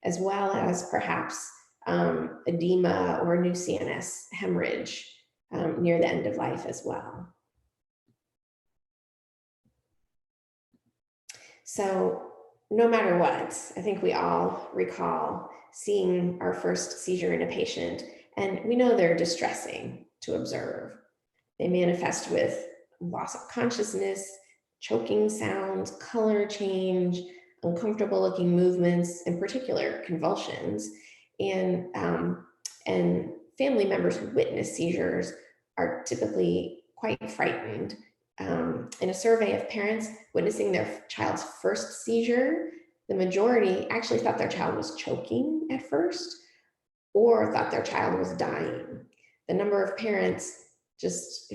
as well as perhaps edema or new CNS hemorrhage near the end of life as well. So no matter what, I think we all recall seeing our first seizure in a patient, and we know they're distressing to observe. They manifest with loss of consciousness, choking sounds, color change, uncomfortable looking movements, in particular convulsions, and family members who witness seizures are typically quite frightened. In a survey of parents witnessing their child's first seizure, the majority actually thought their child was choking at first or thought their child was dying. The number of parents just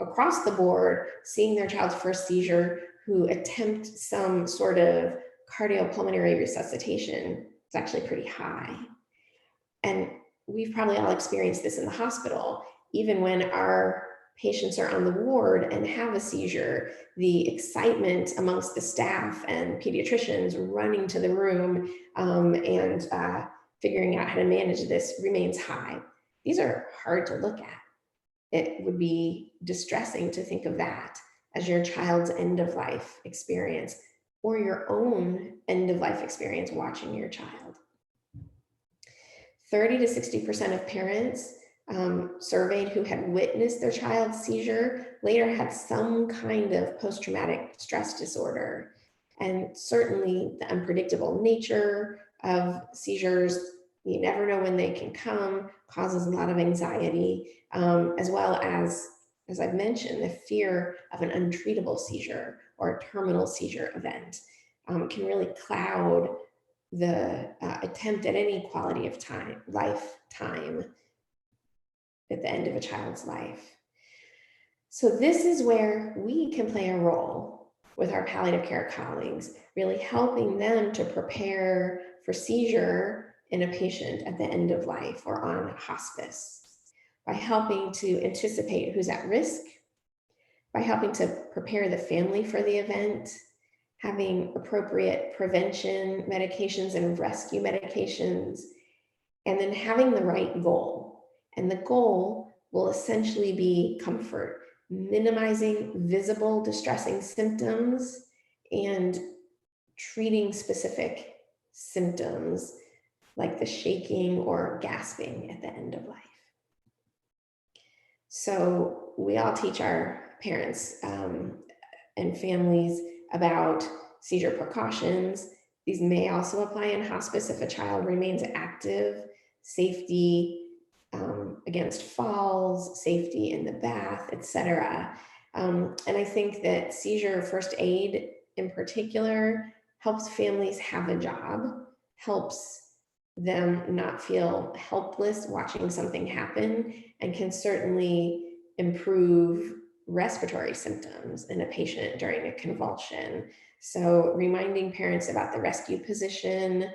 across the board seeing their child's first seizure who attempt some sort of cardiopulmonary resuscitation is actually pretty high. And we've probably all experienced this in the hospital, even when our patients are on the ward and have a seizure, the excitement amongst the staff and pediatricians running to the room and figuring out how to manage this remains high. These are hard to look at. It would be distressing to think of that as your child's end of life experience or your own end of life experience watching your child. 30 to 60% of parents surveyed who had witnessed their child's seizure later had some kind of post-traumatic stress disorder. And certainly the unpredictable nature of seizures, you never know when they can come, causes a lot of anxiety, as well as I've mentioned, the fear of an untreatable seizure or a terminal seizure event can really cloud the attempt at any quality of lifetime at the end of a child's life. So this is where we can play a role with our palliative care colleagues, really helping them to prepare for seizure in a patient at the end of life or on hospice, by helping to anticipate who's at risk, by helping to prepare the family for the event, having appropriate prevention medications and rescue medications, and then having the right goal. And the goal will essentially be comfort, minimizing visible distressing symptoms and treating specific symptoms like the shaking or gasping at the end of life. So we all teach our parents and families about seizure precautions. These may also apply in hospice if a child remains active, safety against falls, safety in the bath, etc. And I think that seizure first aid in particular helps families have a job, helps them not feel helpless watching something happen, and can certainly improve respiratory symptoms in a patient during a convulsion. So reminding parents about the rescue position,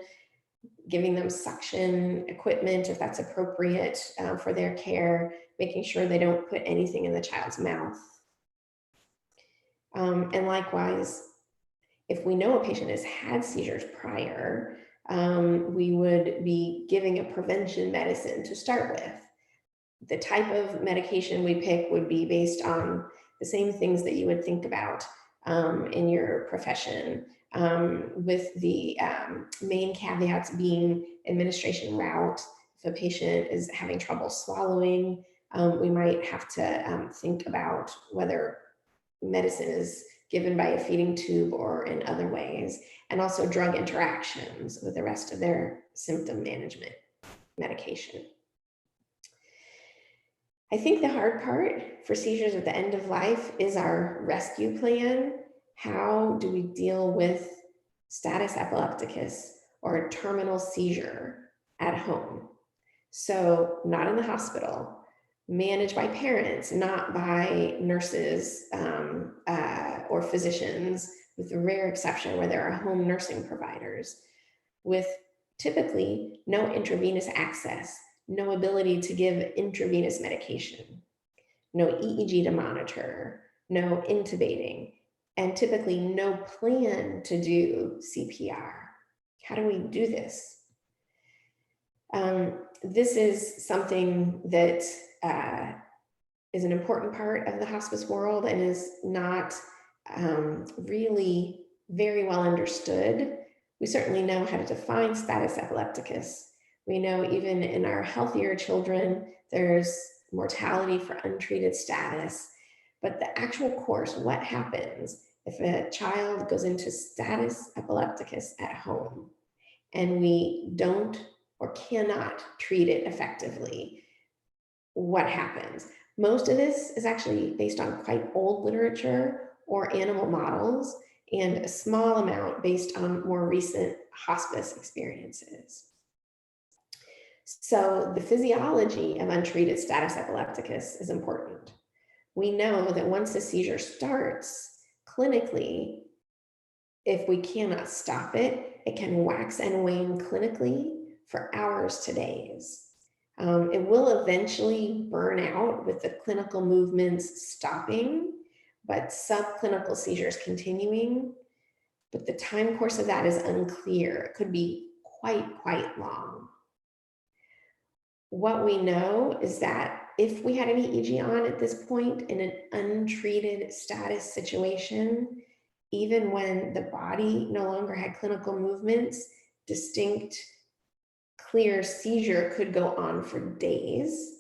giving them suction equipment if that's appropriate for their care, making sure they don't put anything in the child's mouth. And likewise, if we know a patient has had seizures prior, we would be giving a prevention medicine to start with. The type of medication we pick would be based on the same things that you would think about in your profession, with the main caveats being administration route. If a patient is having trouble swallowing, we might have to think about whether medicine is given by a feeding tube or in other ways, and also drug interactions with the rest of their symptom management medication. I think the hard part for seizures at the end of life is our rescue plan. How do we deal with status epilepticus or a terminal seizure at home? So not in the hospital, managed by parents, not by nurses or physicians, with a rare exception where there are home nursing providers, with typically no intravenous access, no ability to give intravenous medication, no EEG to monitor, no intubating, and typically no plan to do CPR. How do we do this? This is something that is an important part of the hospice world and is not really very well understood. We certainly know how to define status epilepticus. We know even in our healthier children, there's mortality for untreated status, but the actual course, what happens if a child goes into status epilepticus at home and we don't or cannot treat it effectively? What happens? Most of this is actually based on quite old literature or animal models, and a small amount based on more recent hospice experiences. So the physiology of untreated status epilepticus is important. We know that once a seizure starts, clinically, if we cannot stop it, it can wax and wane clinically for hours to days. It will eventually burn out with the clinical movements stopping, but subclinical seizures continuing. But the time course of that is unclear. It could be quite long. What we know is that if we had an EEG on at this point in an untreated status situation, even when the body no longer had clinical movements, distinct, clear seizure could go on for days,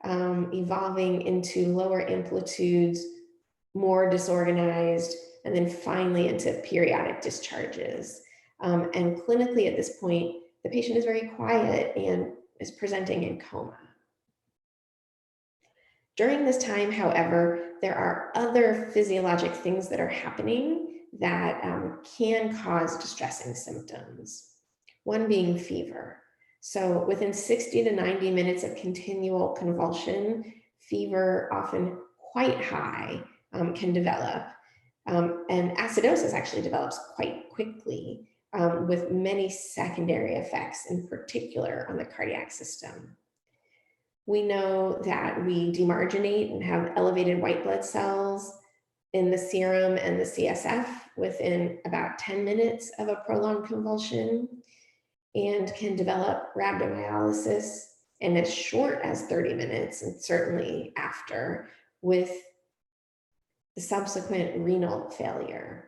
evolving into lower amplitudes, more disorganized, and then finally into periodic discharges. And clinically at this point, the patient is very quiet and is presenting in coma. During this time, however, there are other physiologic things that are happening that can cause distressing symptoms. One being fever. So within 60 to 90 minutes of continual convulsion, fever, often quite high, can develop. And acidosis actually develops quite quickly, with many secondary effects, in particular on the cardiac system. We know that we demarginate and have elevated white blood cells in the serum and the CSF within about 10 minutes of a prolonged convulsion, and can develop rhabdomyolysis in as short as 30 minutes, and certainly after, with the subsequent renal failure.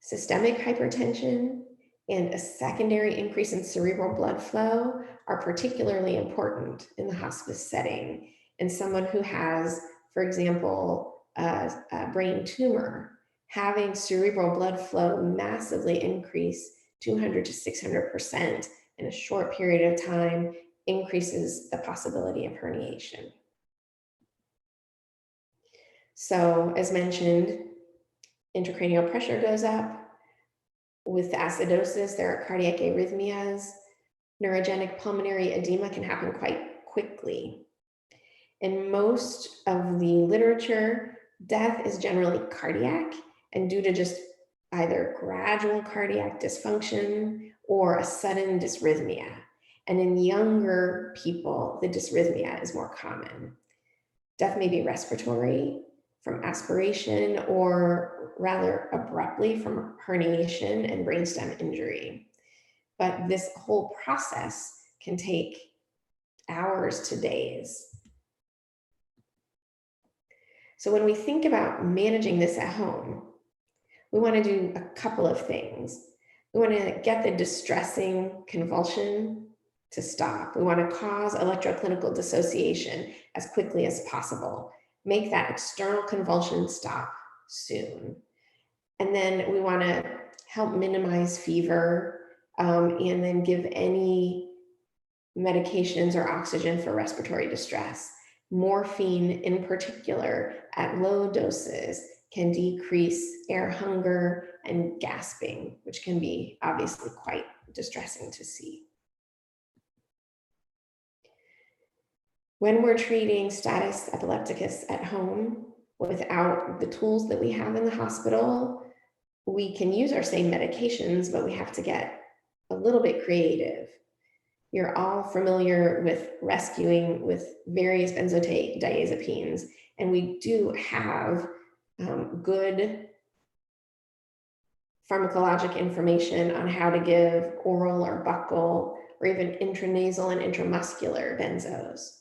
Systemic hypertension and a secondary increase in cerebral blood flow are particularly important in the hospice setting. And someone who has, for example, a brain tumor, having cerebral blood flow massively increase 200 to 600% in a short period of time increases the possibility of herniation. So, as mentioned, intracranial pressure goes up. With acidosis, there are cardiac arrhythmias. Neurogenic pulmonary edema can happen quite quickly. In most of the literature, death is generally cardiac and due to just either gradual cardiac dysfunction or a sudden dysrhythmia. And in younger people, the dysrhythmia is more common. Death may be respiratory, from aspiration, or rather abruptly from herniation and brainstem injury. But this whole process can take hours to days. So when we think about managing this at home, we want to do a couple of things. We want to get the distressing convulsion to stop. We want to cause electroclinical dissociation as quickly as possible. Make that external convulsion stop soon. And then we want to help minimize fever, and then give any medications or oxygen for respiratory distress. Morphine in particular at low doses can decrease air hunger and gasping, which can be obviously quite distressing to see. When we're treating status epilepticus at home without the tools that we have in the hospital, we can use our same medications, but we have to get a little bit creative. You're all familiar with rescuing with various benzodiazepines, and we do have good pharmacologic information on how to give oral or buccal or even intranasal and intramuscular benzos.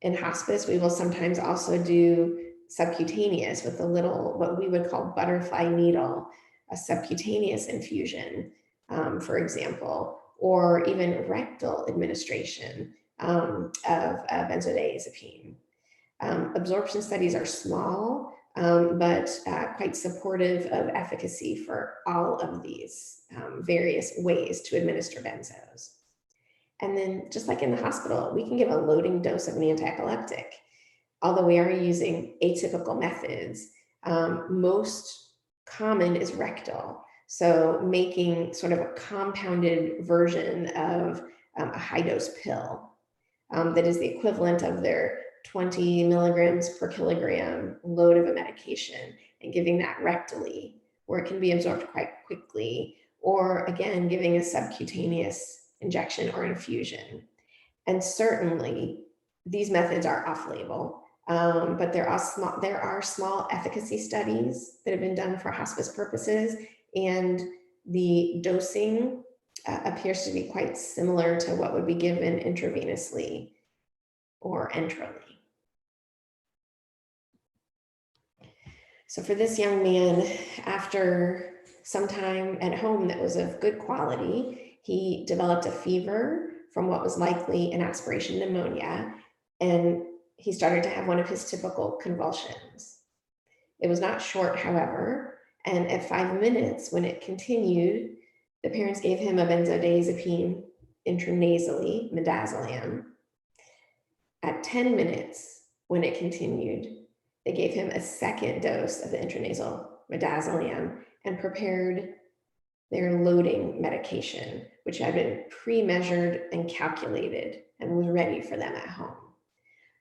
In hospice, we will sometimes also do subcutaneous with a little, what we would call butterfly needle, a subcutaneous infusion, for example, or even rectal administration of a benzodiazepine. Absorption studies are small, but quite supportive of efficacy for all of these various ways to administer benzos. And then just like in the hospital, we can give a loading dose of an antiepileptic. Although we are using atypical methods, most common is rectal. So making sort of a compounded version of a high dose pill that is the equivalent of their 20 milligrams per kilogram load of a medication, and giving that rectally where it can be absorbed quite quickly, or again, giving a subcutaneous injection or infusion. And certainly these methods are off-label, but there are small efficacy studies that have been done for hospice purposes, and the dosing appears to be quite similar to what would be given intravenously or enterally. So for this young man, after some time at home that was of good quality, he developed a fever from what was likely an aspiration pneumonia, and he started to have one of his typical convulsions. It was not short, however, and at 5 minutes, when it continued, the parents gave him a benzodiazepine intranasally, midazolam. At 10 minutes, when it continued, they gave him a second dose of the intranasal midazolam and prepared their loading medication, which had been pre-measured and calculated and was ready for them at home.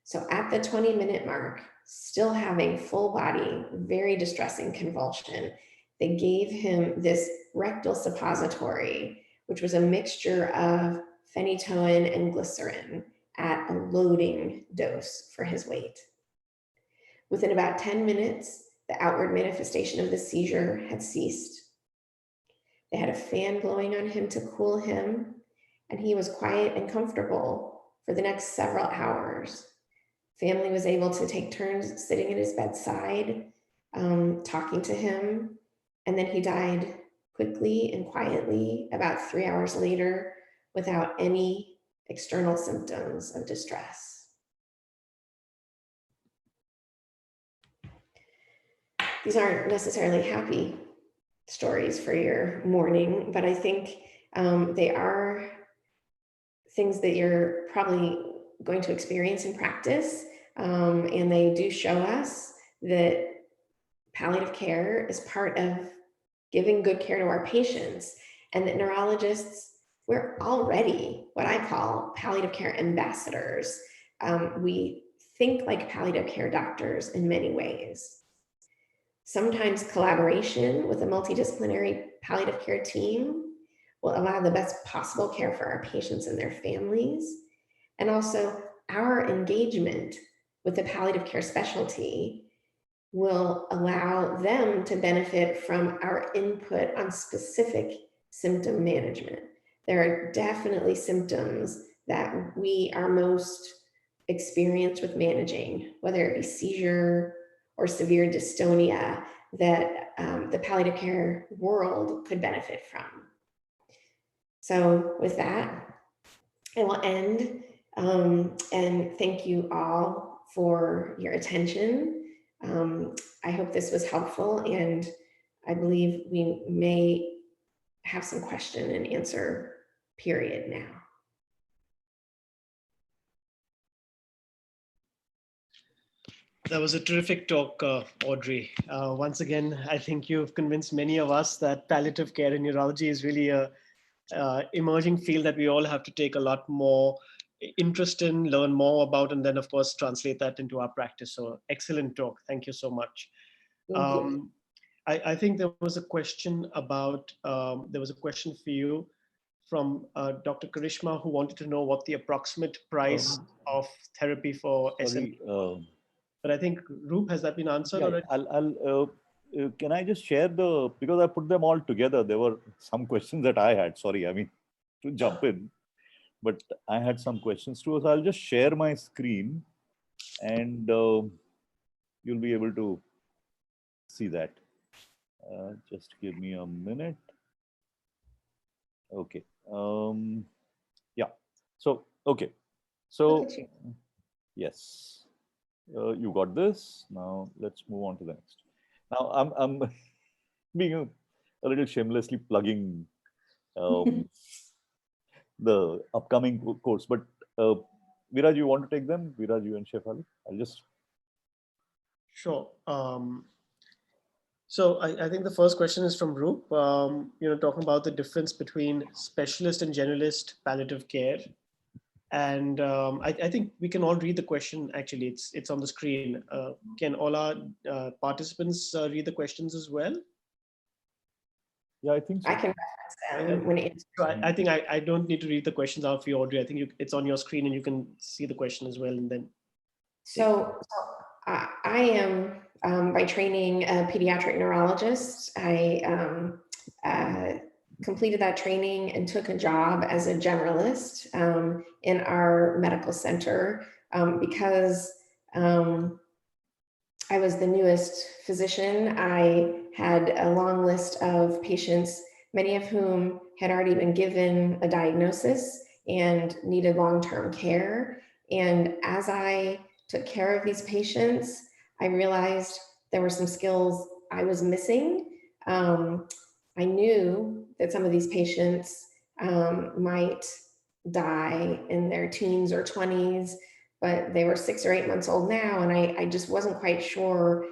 So at the 20-minute mark, still having full body, very distressing convulsion, they gave him this rectal suppository, which was a mixture of phenytoin and glycerin at a loading dose for his weight. Within about 10 minutes, the outward manifestation of the seizure had ceased. They had a fan blowing on him to cool him, and he was quiet and comfortable for the next several hours. Family was able to take turns sitting at his bedside, talking to him, and then he died quickly and quietly about 3 hours later without any external symptoms of distress. These aren't necessarily happy stories for your morning, but I think they are things that you're probably going to experience in practice, and they do show us that palliative care is part of giving good care to our patients, and that neurologists, we're already what I call palliative care ambassadors. We think like palliative care doctors in many ways. Sometimes collaboration with a multidisciplinary palliative care team will allow the best possible care for our patients and their families. And also our engagement with the palliative care specialty will allow them to benefit from our input on specific symptom management. There are definitely symptoms that we are most experienced with managing, whether it be seizure or severe dystonia, that the palliative care world could benefit from. So with that, I will end and thank you all for your attention. I hope this was helpful, and I believe we may have some question and answer period now. That was a terrific talk, Audrey. Once again, I think you've convinced many of us that palliative care in neurology is really a emerging field that we all have to take a lot more interest in, learn more about, and then of course translate that into our practice. So excellent talk. Thank you so much. I think there was a question about, there was a question for you from Dr. Karishma, who wanted to know what the approximate price of therapy for SMA. But I think, Roop, has that been answered already? Can I just share because I put them all together. There were some questions that I had, sorry, I mean, to jump in, but I had some questions too. So I'll just share my screen and you'll be able to see that. Just give me a minute. Okay. Yeah. So, okay. So, yes. You got this. Now let's move on to the next. Now I'm being a little shamelessly plugging the upcoming course, but Viraj, you want to take them? Viraj, you and Shefali? I'll just. Sure. So I think the first question is from Roop, talking about the difference between specialist and generalist palliative care. And I think we can all read the question. Actually, it's on the screen. Can all our participants read the questions as well? Yeah, I think so. I can reference them when it's. So I think I don't need to read the questions out for you, Audrey. I think it's on your screen and you can see the question as well. And then. So I am by training a pediatric neurologist. I completed that training and took a job as a generalist in our medical center because I was the newest physician. I had a long list of patients, many of whom had already been given a diagnosis and needed long-term care. And as I took care of these patients, I realized there were some skills I was missing. I knew that some of these patients might die in their teens or 20s, but they were 6 or 8 months old now. And I just wasn't quite sure,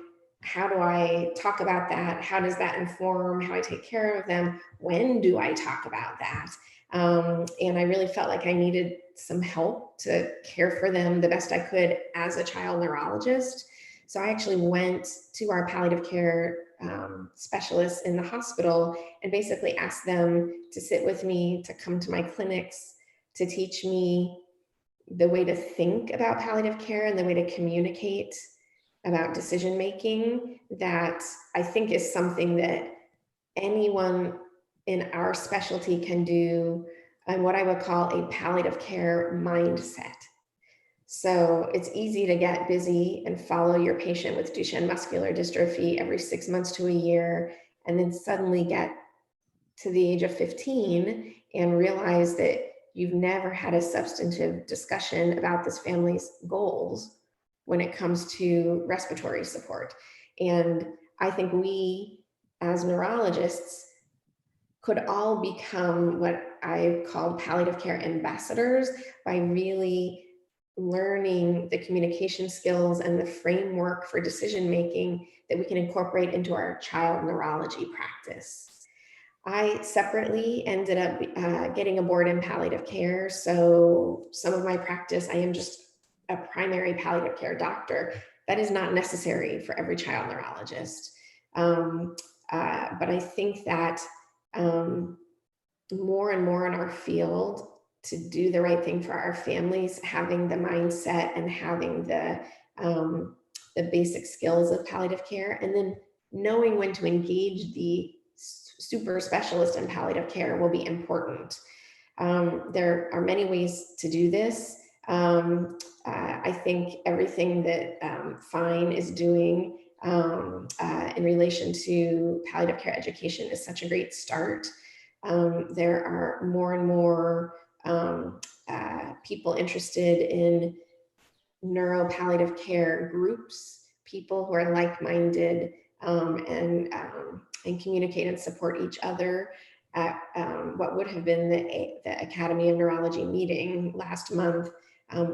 how do I talk about that? How does that inform how I take care of them? When do I talk about that? And I really felt like I needed some help to care for them the best I could as a child neurologist. So I actually went to our palliative care specialists in the hospital and basically asked them to sit with me, to come to my clinics, to teach me the way to think about palliative care and the way to communicate about decision making, that I think is something that anyone in our specialty can do, and what I would call a palliative care mindset. So it's easy to get busy and follow your patient with Duchenne muscular dystrophy every 6 months to a year, and then suddenly get to the age of 15 and realize that you've never had a substantive discussion about this family's goals when it comes to respiratory support. And I think we, as neurologists, could all become what I've called palliative care ambassadors by really learning the communication skills and the framework for decision making that we can incorporate into our child neurology practice. I separately ended up getting a board in palliative care. So some of my practice, I am just a primary palliative care doctor. That is not necessary for every child neurologist. But I think that more and more in our field, to do the right thing for our families, having the mindset and having the basic skills of palliative care, and then knowing when to engage the super specialist in palliative care will be important. There are many ways to do this. I think everything that FINE is doing in relation to palliative care education is such a great start. There are more and more people interested in neuropalliative care groups, people who are like-minded and communicate and support each other. At what would have been the Academy of Neurology meeting last month,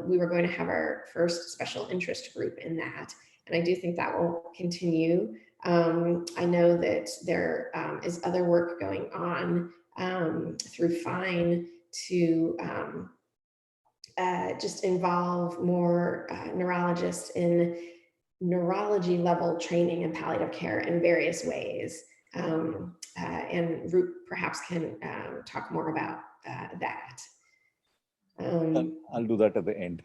we were going to have our first special interest group in that. And I do think that will continue. I know that there is other work going on through FINE to just involve more neurologists in neurology level training in palliative care in various ways. And Roop perhaps can talk more about that. I'll do that at the end.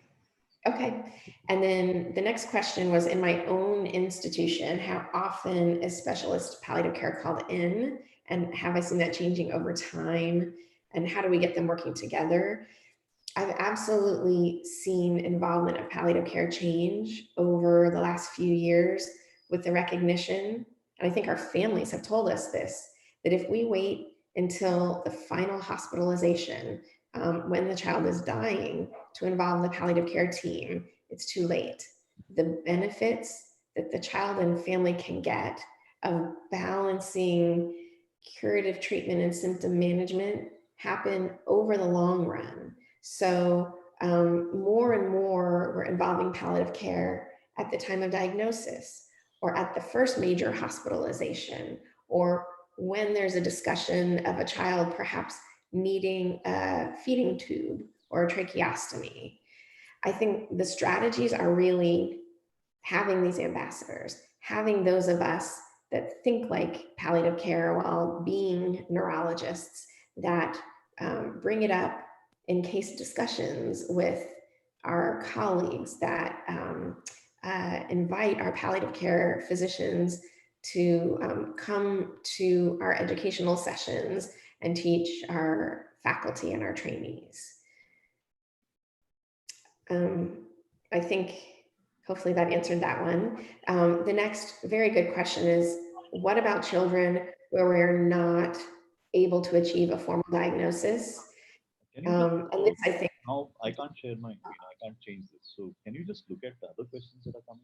Okay. And then the next question was, in my own institution, how often is specialist palliative care called in? And have I seen that changing over time? And how do we get them working together? I've absolutely seen involvement of palliative care change over the last few years with the recognition, and I think our families have told us this, that if we wait until the final hospitalization, when the child is dying, to involve the palliative care team, it's too late. The benefits that the child and family can get of balancing curative treatment and symptom management happen over the long run. So more and more we're involving palliative care at the time of diagnosis, or at the first major hospitalization, or when there's a discussion of a child perhaps needing a feeding tube or a tracheostomy. I think the strategies are really having these ambassadors, having those of us that think like palliative care while being neurologists, that bring it up in case discussions with our colleagues, that invite our palliative care physicians to come to our educational sessions and teach our faculty and our trainees. I think hopefully that answered that one. The next very good question is, what about children where we're not able to achieve a formal diagnosis? And this, I think, now I can't share my screen. I can't change this. So can you just look at the other questions that are coming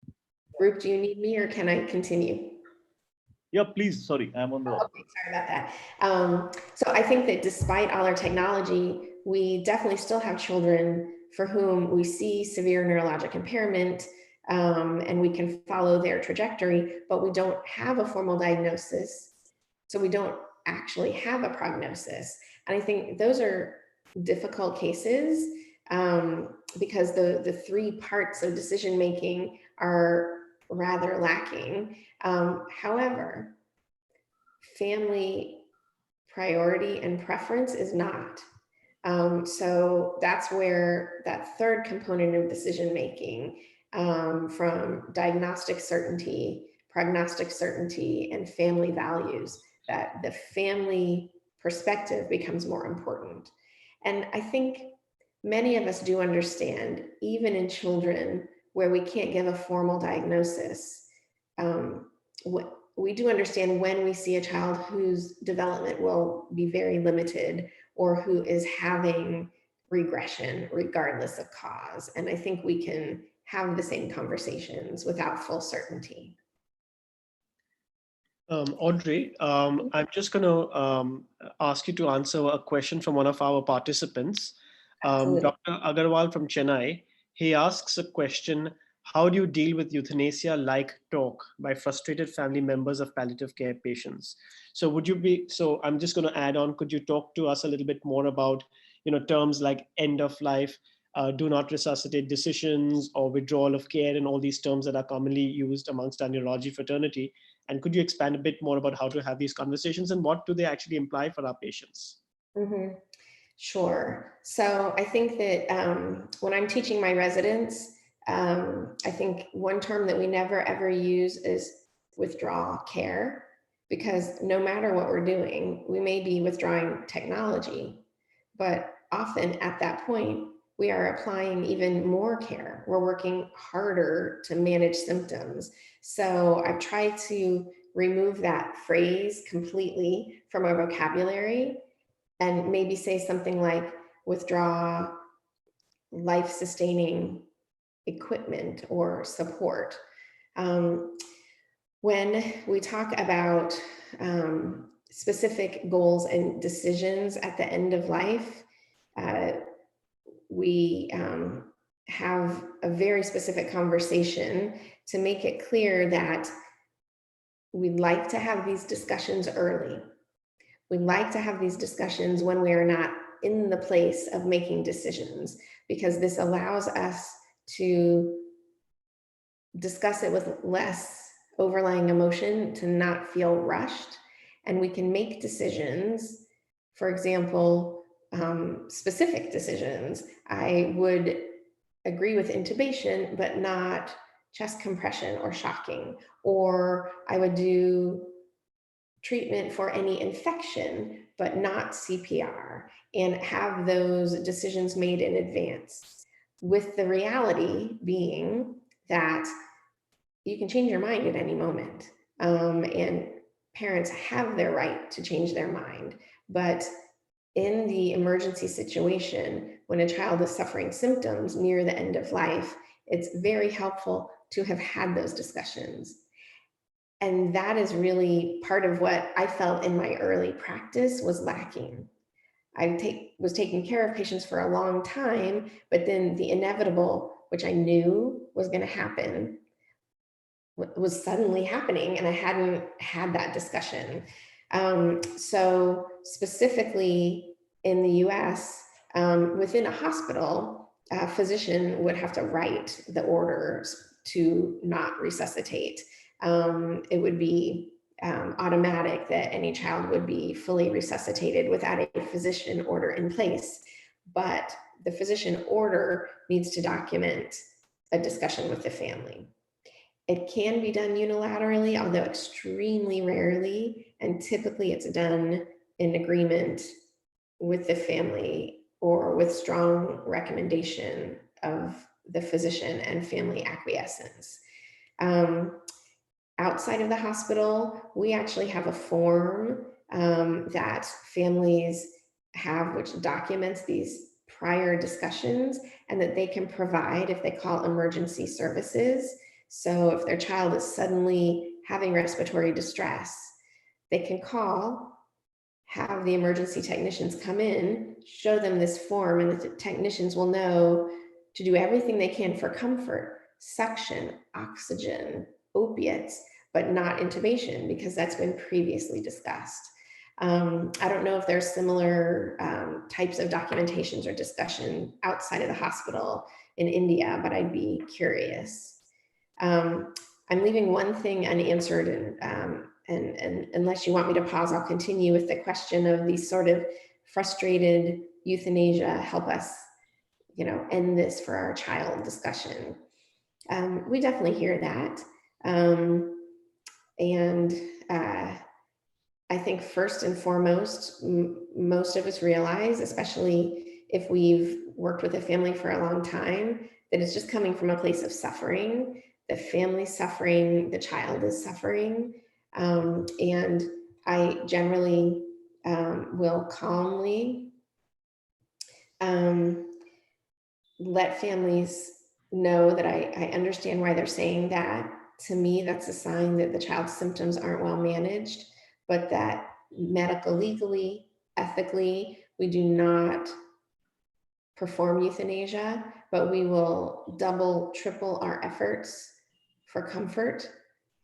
in? Group, do you need me or can I continue? Yeah, please. Sorry, I'm on the. Okay, sorry about that. So I think that despite all our technology, we definitely still have children for whom we see severe neurologic impairment, and we can follow their trajectory, but we don't have a formal diagnosis. So we don't actually have a prognosis. And I think those are difficult cases because the three parts of decision making are rather lacking. However, family priority and preference is not. So that's where that third component of decision making, from diagnostic certainty, prognostic certainty, and family values, that the family perspective becomes more important. And I think many of us do understand, even in children where we can't give a formal diagnosis, we do understand when we see a child whose development will be very limited or who is having regression regardless of cause. And I think we can have the same conversations without full certainty. Audrey, I'm just going to ask you to answer a question from one of our participants, Dr. Agarwal from Chennai. He asks a question: how do you deal with euthanasia-like talk by frustrated family members of palliative care patients? So would you be, so I'm just going to add on, could you talk to us a little bit more about, terms like end of life, do not resuscitate decisions, or withdrawal of care, and all these terms that are commonly used amongst our neurology fraternity? And could you expand a bit more about how to have these conversations and what do they actually imply for our patients? Mm-hmm. Sure. So I think that when I'm teaching my residents, I think one term that we never ever use is withdrawal care, because no matter what we're doing, we may be withdrawing technology, but often at that point, we are applying even more care. We're working harder to manage symptoms. So I've tried to remove that phrase completely from our vocabulary and maybe say something like withdraw life-sustaining equipment or support. When we talk about specific goals and decisions at the end of life, we have a very specific conversation to make it clear that we'd like to have these discussions early. We'd like to have these discussions when we are not in the place of making decisions, because this allows us to discuss it with less overlying emotion, to not feel rushed, and we can make decisions. For example, specific decisions. I would agree with intubation, but not chest compression or shocking, or I would do treatment for any infection, but not CPR, and have those decisions made in advance, with the reality being that you can change your mind at any moment, and parents have their right to change their mind. But in the emergency situation, when a child is suffering symptoms near the end of life, it's very helpful to have had those discussions. And that is really part of what I felt in my early practice was lacking. I was taking care of patients for a long time, but then the inevitable, which I knew was going to happen, was suddenly happening, and I hadn't had that discussion. So specifically in the US, within a hospital, a physician would have to write the orders to not resuscitate. it would be automatic that any child would be fully resuscitated without a physician order in place. But the physician order needs to document a discussion with the family. It can be done unilaterally, although extremely rarely, and typically it's done in agreement with the family or with strong recommendation of the physician and family acquiescence. Outside of the hospital, we actually have a form that families have, which documents these prior discussions, and that they can provide if they call emergency services. So if their child is suddenly having respiratory distress, they can call, have the emergency technicians come in, show them this form, and the technicians will know to do everything they can for comfort, suction, oxygen, opiates, but not intubation, because that's been previously discussed. I don't know if there's similar types of documentations or discussion outside of the hospital in India, but I'd be curious. I'm leaving one thing unanswered, and unless you want me to pause, I'll continue with the question of these sort of frustrated euthanasia, help us, end this for our child discussion. We definitely hear that. I think first and foremost, most of us realize, especially if we've worked with a family for a long time, that it's just coming from a place of suffering. The family's suffering, the child is suffering. And I generally will calmly let families know that I understand why they're saying that. To me, that's a sign that the child's symptoms aren't well managed, but that medical, legally, ethically, we do not perform euthanasia, but we will double, triple our efforts for comfort,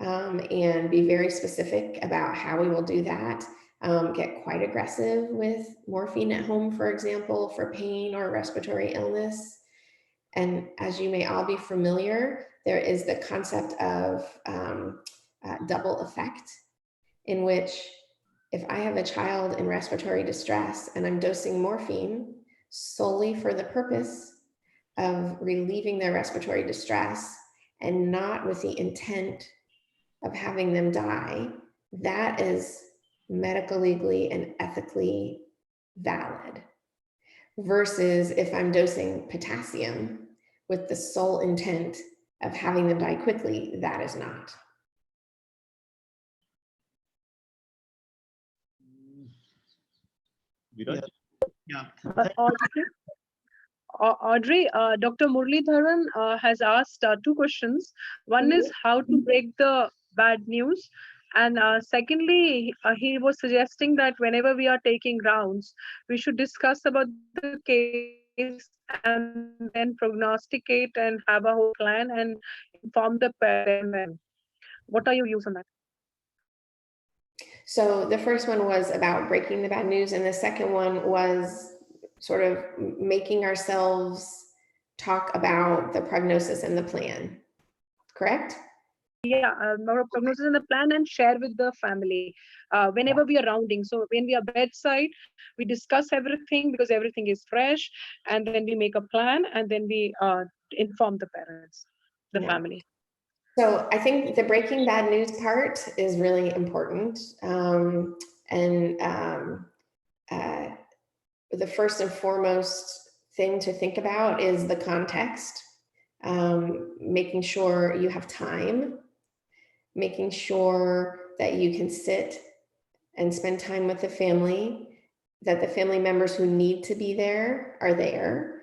and be very specific about how we will do that. Get quite aggressive with morphine at home, for example, for pain or respiratory illness. And as you may all be familiar, there is the concept of double effect, in which if I have a child in respiratory distress and I'm dosing morphine solely for the purpose of relieving their respiratory distress and not with the intent of having them die, that is medical, legally, and ethically valid. Versus if I'm dosing potassium with the sole intent of having them die quickly, that is not. Yeah. Audrey, Dr. Muralidharan has asked two questions. One is how to break the bad news. And secondly, he was suggesting that whenever we are taking rounds, we should discuss about the case and then prognosticate and have a whole plan and inform the parent. What are your views on that? So the first one was about breaking the bad news, and the second one was sort of making ourselves talk about the prognosis and the plan, correct? Yeah, prognosis and the plan, and share with the family whenever we are rounding. So when we are bedside, we discuss everything because everything is fresh, and then we make a plan, and then we inform the parents, the family. So I think the breaking bad news part is really important. The first and foremost thing to think about is the context, making sure you have time, making sure that you can sit and spend time with the family, that the family members who need to be there are there,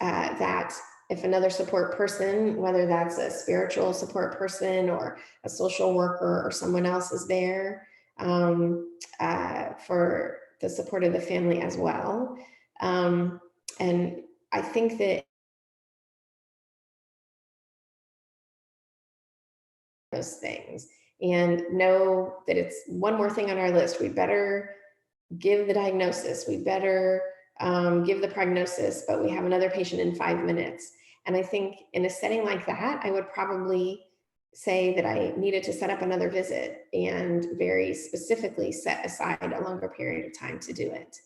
that if another support person, whether that's a spiritual support person or a social worker or someone else, is there for the support of the family as well. And I think that those things, and know that it's one more thing on our list. We better give the diagnosis, we better give the prognosis, but we have another patient in 5 minutes. And I think in a setting like that, I would probably say that I needed to set up another visit and very specifically set aside a longer period of time to do it.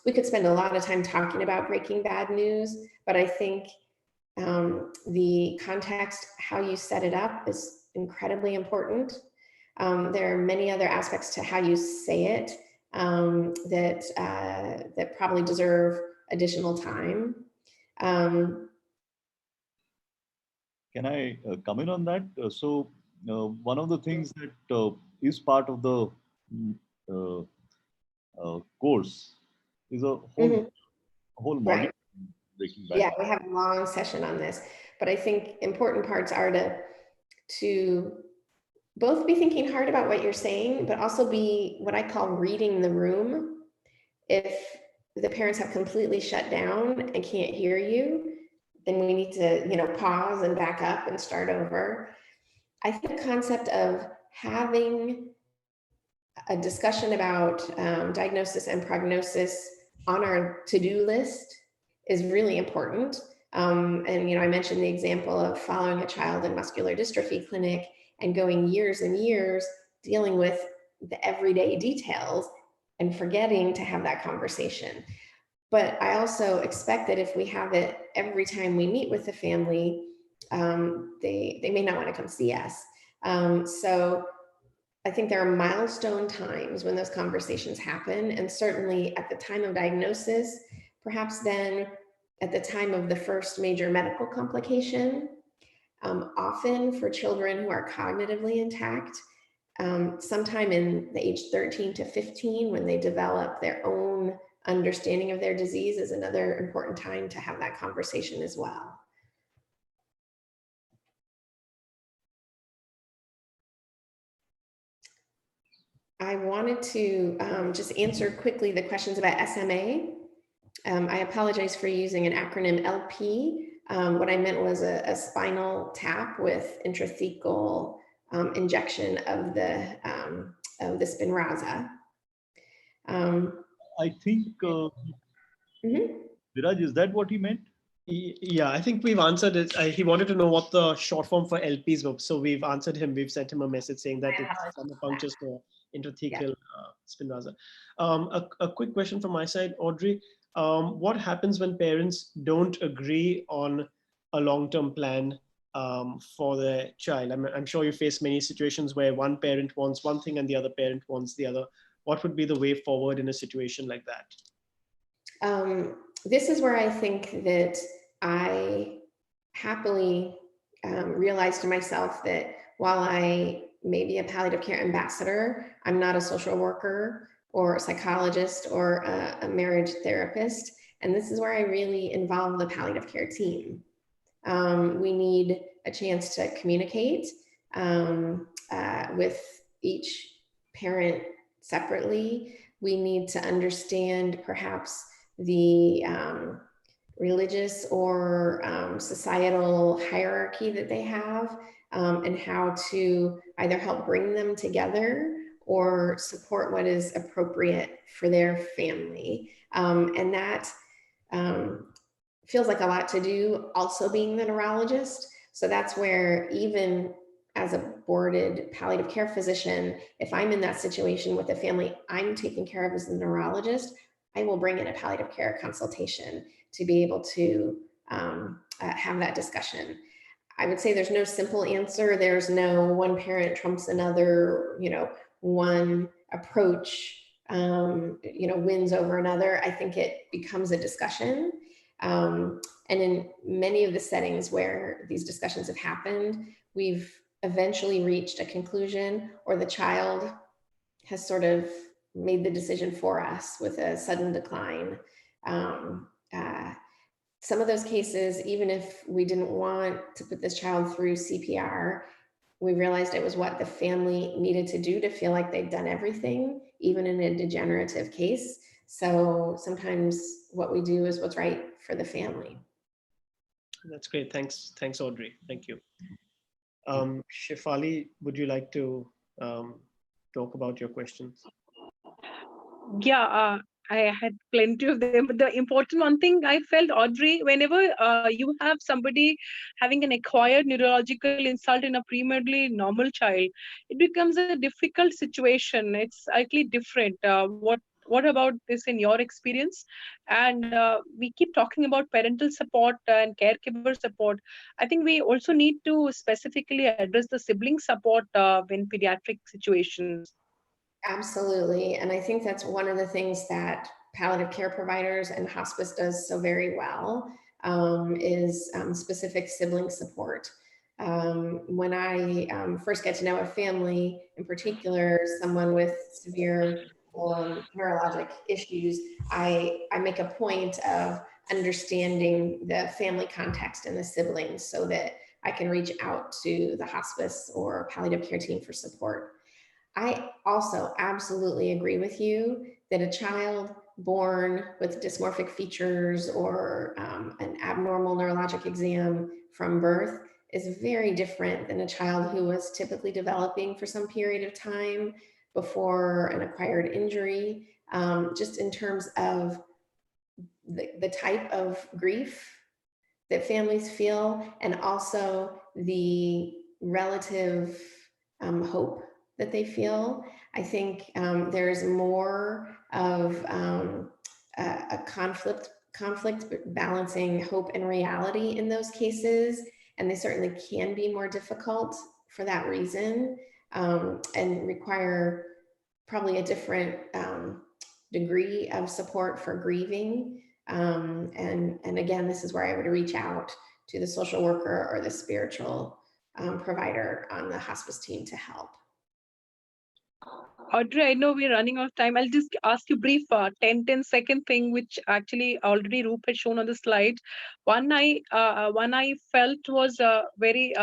We could spend a lot of time talking about breaking bad news, but I think the context, how you set it up, is incredibly important. There are many other aspects to how you say it that probably deserve additional time. Can I come in on that? One of the things that is part of the uh, course is a whole module. Right. Breaking bad. Yeah, we have a long session on this, but I think important parts are to both be thinking hard about what you're saying, but also be what I call reading the room. If the parents have completely shut down and can't hear you, then we need to, pause and back up and start over. I think the concept of having a discussion about diagnosis and prognosis on our to-do list is really important. And I mentioned the example of following a child in muscular dystrophy clinic and going years and years dealing with the everyday details and forgetting to have that conversation. But I also expect that if we have it every time we meet with the family, they may not want to come see us. So I think there are milestone times when those conversations happen, and certainly at the time of diagnosis, perhaps then at the time of the first major medical complication. Often for children who are cognitively intact, sometime in the age 13 to 15, when they develop their own understanding of their disease, is another important time to have that conversation as well. I wanted to just answer quickly the questions about SMA. I apologize for using an acronym LP. What I meant was a spinal tap with intrathecal injection of the Spinraza. I think, Viraj, is that what he meant? Yeah, I think we've answered it. He wanted to know what the short form for LPs were. So we've answered him. We've sent him a message saying that it's spinal punctures for intrathecal Spinraza. A quick question from my side, Audrey. What happens when parents don't agree on a long-term plan for their child? I'm sure you face many situations where one parent wants one thing and the other parent wants the other. What would be the way forward in a situation like that? This is where I think that I happily realized to myself that while I may be a palliative care ambassador, I'm not a social worker or a psychologist or a marriage therapist. And this is where I really involve the palliative care team. We need a chance to communicate with each parent separately. We need to understand perhaps the religious or societal hierarchy that they have, and how to either help bring them together or support what is appropriate for their family. And that feels like a lot to do, also being the neurologist. So that's where, even as a boarded palliative care physician, if I'm in that situation with a family I'm taking care of as a neurologist, I will bring in a palliative care consultation to be able to have that discussion. I would say there's no simple answer. There's no one parent trumps another, one approach, wins over another. I think it becomes a discussion. And in many of the settings where these discussions have happened, we've eventually reached a conclusion, or the child has sort of made the decision for us with a sudden decline. Some of those cases, even if we didn't want to put this child through CPR, we realized it was what the family needed to do to feel like they'd done everything, even in a degenerative case. So sometimes what we do is what's right for the family. That's great. Thanks, Audrey. Thank you. Shefali, would you like to talk about your questions? Yeah, I had plenty of them, but the important one thing I felt, Audrey, whenever you have somebody having an acquired neurological insult in a prematurely normal child, it becomes a difficult situation. It's slightly different. What about this in your experience? And we keep talking about parental support and caregiver support. I think we also need to specifically address the sibling support in pediatric situations. Absolutely. And I think that's one of the things that palliative care providers and hospice does so very well, is specific sibling support. When I first get to know a family, in particular, someone with severe neurologic issues, I make a point of understanding the family context and the siblings so that I can reach out to the hospice or palliative care team for support. I also absolutely agree with you that a child born with dysmorphic features or an abnormal neurologic exam from birth is very different than a child who was typically developing for some period of time before an acquired injury, just in terms of the type of grief that families feel and also the relative hope that they feel. I think there's more of a conflict balancing hope and reality in those cases, and they certainly can be more difficult for that reason, and require probably a different degree of support for grieving. And again, this is where I would reach out to the social worker or the spiritual provider on the hospice team to help. Audrey, I know we're running out of time. I'll just ask you brief 10-second thing, which actually already Roop had shown on the slide. One I felt was very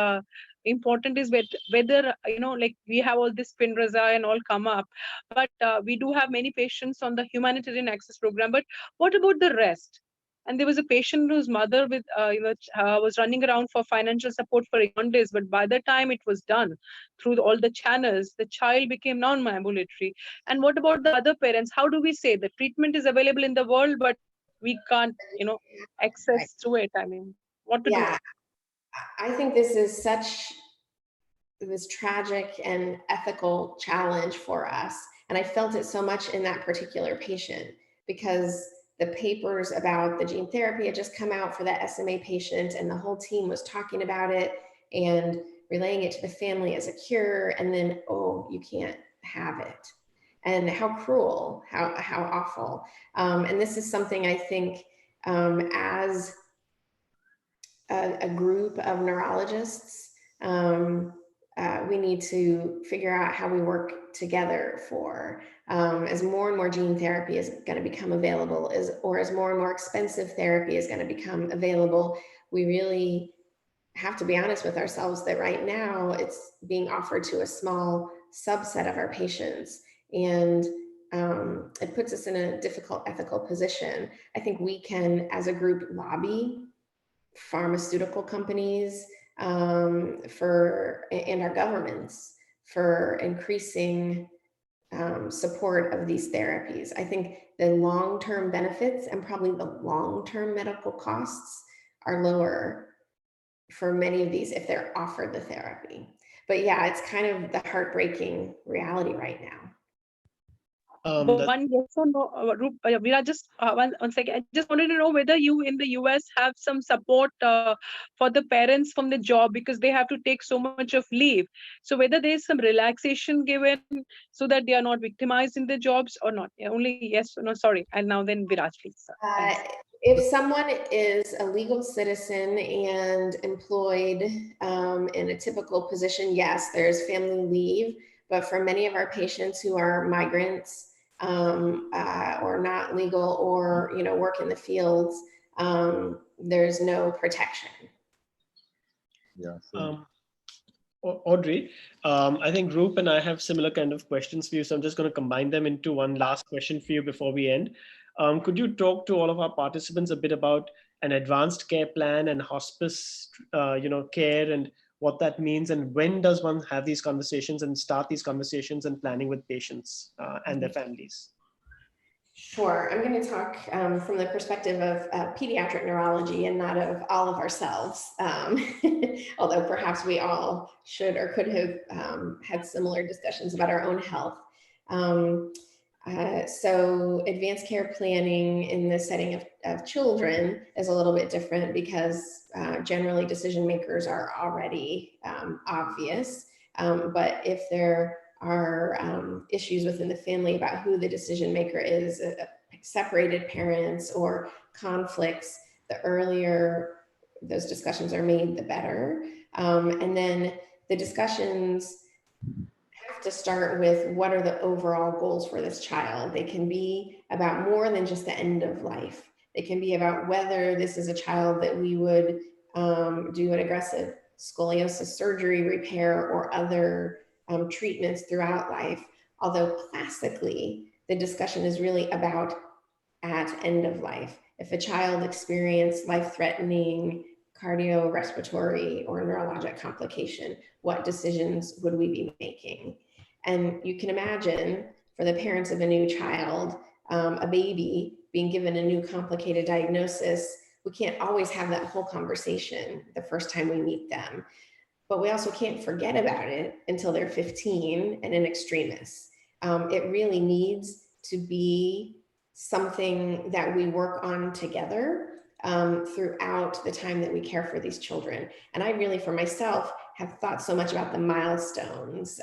important is whether, like we have all this Spinraza and all come up, but we do have many patients on the humanitarian access program. But what about the rest? And there was a patient whose mother was running around for financial support for 1 days, but by the time it was done through all the channels, the child became non-ambulatory. And what about the other parents? How do we say the treatment is available in the world, but we can't, Right. access to it? I mean, what to do? Yeah, I think this is such this tragic and ethical challenge for us. And I felt it so much in that particular patient because the papers about the gene therapy had just come out for that SMA patient, and the whole team was talking about it and relaying it to the family as a cure. And then, oh, you can't have it. And how cruel, how awful. And this is something I think as a group of neurologists, we need to figure out how we work together for as more and more gene therapy is going to become available, or as more and more expensive therapy is going to become available. We really have to be honest with ourselves that right now it's being offered to a small subset of our patients, and it puts us in a difficult ethical position. I think we can, as a group, lobby pharmaceutical companies and our governments for increasing support of these therapies. I think the long-term benefits and probably the long-term medical costs are lower for many of these if they're offered the therapy. But yeah, it's kind of the heartbreaking reality right now. One yes or no, Veera, just one second. I just wanted to know whether you in the US have some support for the parents from the job because they have to take so much of leave. So whether there is some relaxation given so that they are not victimized in their jobs or not. Yeah, only yes or no. Sorry. And now then, Viraj, please. If someone is a legal citizen and employed in a typical position, yes, there's family leave. But for many of our patients who are migrants or not legal or work in the fields, there's no protection. Yeah. Audrey, I think Roop and I have similar kind of questions for you, so I'm just going to combine them into one last question for you before we end. Could you talk to all of our participants a bit about an advanced care plan and hospice, care, and what that means, and when does one have these conversations and start these conversations and planning with patients and their families? Sure. I'm going to talk from the perspective of pediatric neurology and not of all of ourselves, although perhaps we all should or could have had similar discussions about our own health. So advanced care planning in the setting of children is a little bit different because generally decision makers are already obvious. But if there are issues within the family about who the decision maker is, separated parents or conflicts, the earlier those discussions are made, the better. And then the discussions have to start with what are the overall goals for this child. They can be about more than just the end of life. They can be about whether this is a child that we would do an aggressive scoliosis surgery repair or other treatments throughout life. Although classically, the discussion is really about at end of life. If a child experienced life-threatening cardiorespiratory or neurologic complication, what decisions would we be making? And you can imagine for the parents of a new child, a baby being given a new complicated diagnosis, we can't always have that whole conversation the first time we meet them. But we also can't forget about it until they're 15 and in extremis. It really needs to be something that we work on together throughout the time that we care for these children. And I really, for myself, have thought so much about the milestones.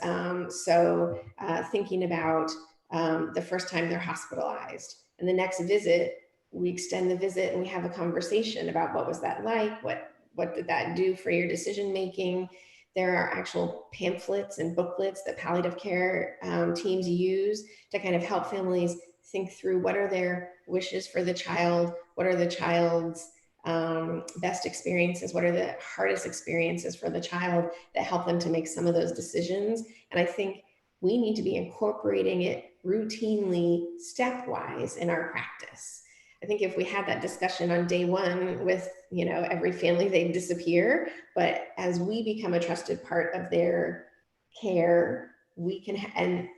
Thinking about the first time they're hospitalized and the next visit, we extend the visit and we have a conversation about what was that like, what did that do for your decision making. There are actual pamphlets and booklets that palliative care teams use to kind of help families think through what are their wishes for the child, what are the child's best experiences, what are the hardest experiences for the child that help them to make some of those decisions. And I think we need to be incorporating it routinely, stepwise in our practice. I think if we had that discussion on day one with, every family, they'd disappear. But as we become a trusted part of their care, we can, and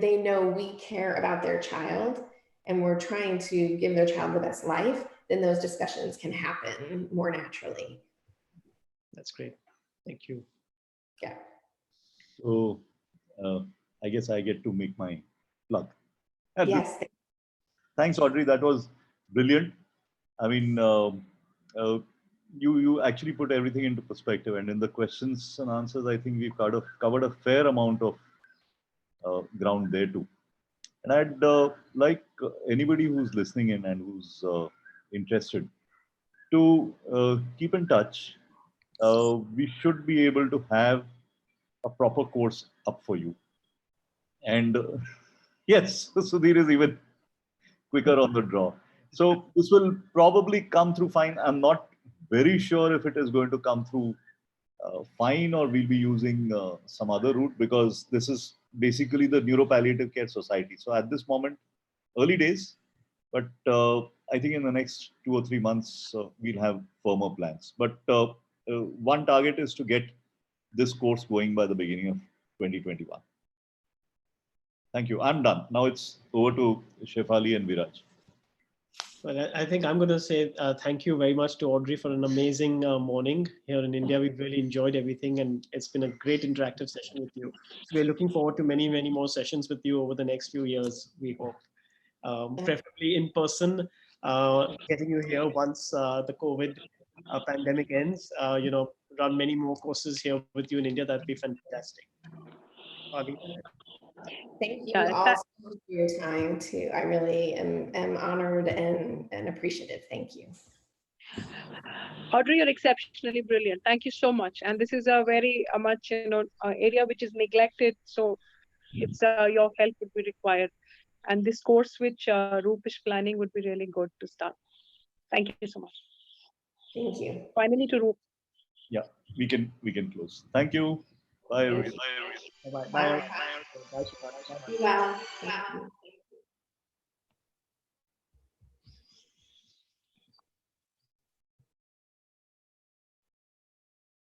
they know we care about their child and we're trying to give their child the best life, then those discussions can happen more naturally. That's great. Thank you. Yeah. So I guess I get to make my plug. Yes. Thanks, Audrey. That was brilliant. I mean, you actually put everything into perspective, and in the questions and answers, I think we've covered a fair amount of ground there too. And I'd like anybody who's listening in and who's interested to keep in touch. We should be able to have a proper course up for you. And yes, Sudhir is even quicker on the draw. So this will probably come through fine. I'm not very sure if it is going to come through fine or we'll be using some other route, because this is basically the Palliative Care Society. So at this moment, early days, but I think in the next 2 or 3 months, we'll have firmer plans. But one target is to get this course going by the beginning of 2021. Thank you. I'm done. Now it's over to Shefali and Viraj. Well, I think I'm going to say thank you very much to Audrey for an amazing morning here in India. We've really enjoyed everything, and it's been a great interactive session with you. So we're looking forward to many, many more sessions with you over the next few years, we hope. Preferably in person, getting you here once the COVID pandemic ends, run many more courses here with you in India. That'd be fantastic. Thank you all so much for your time too. I really am honored and appreciative. Thank you. Audrey, you're exceptionally brilliant. Thank you so much. And this is a very much area which is neglected. So it's your help would be required. And this course which Roop is planning would be really good to start. Thank you so much. Thank you. Finally to Roop. Yeah, we can close. Thank you. Bye, everyone. Bye. Bye. Bye. Bye. Bye. Thank you.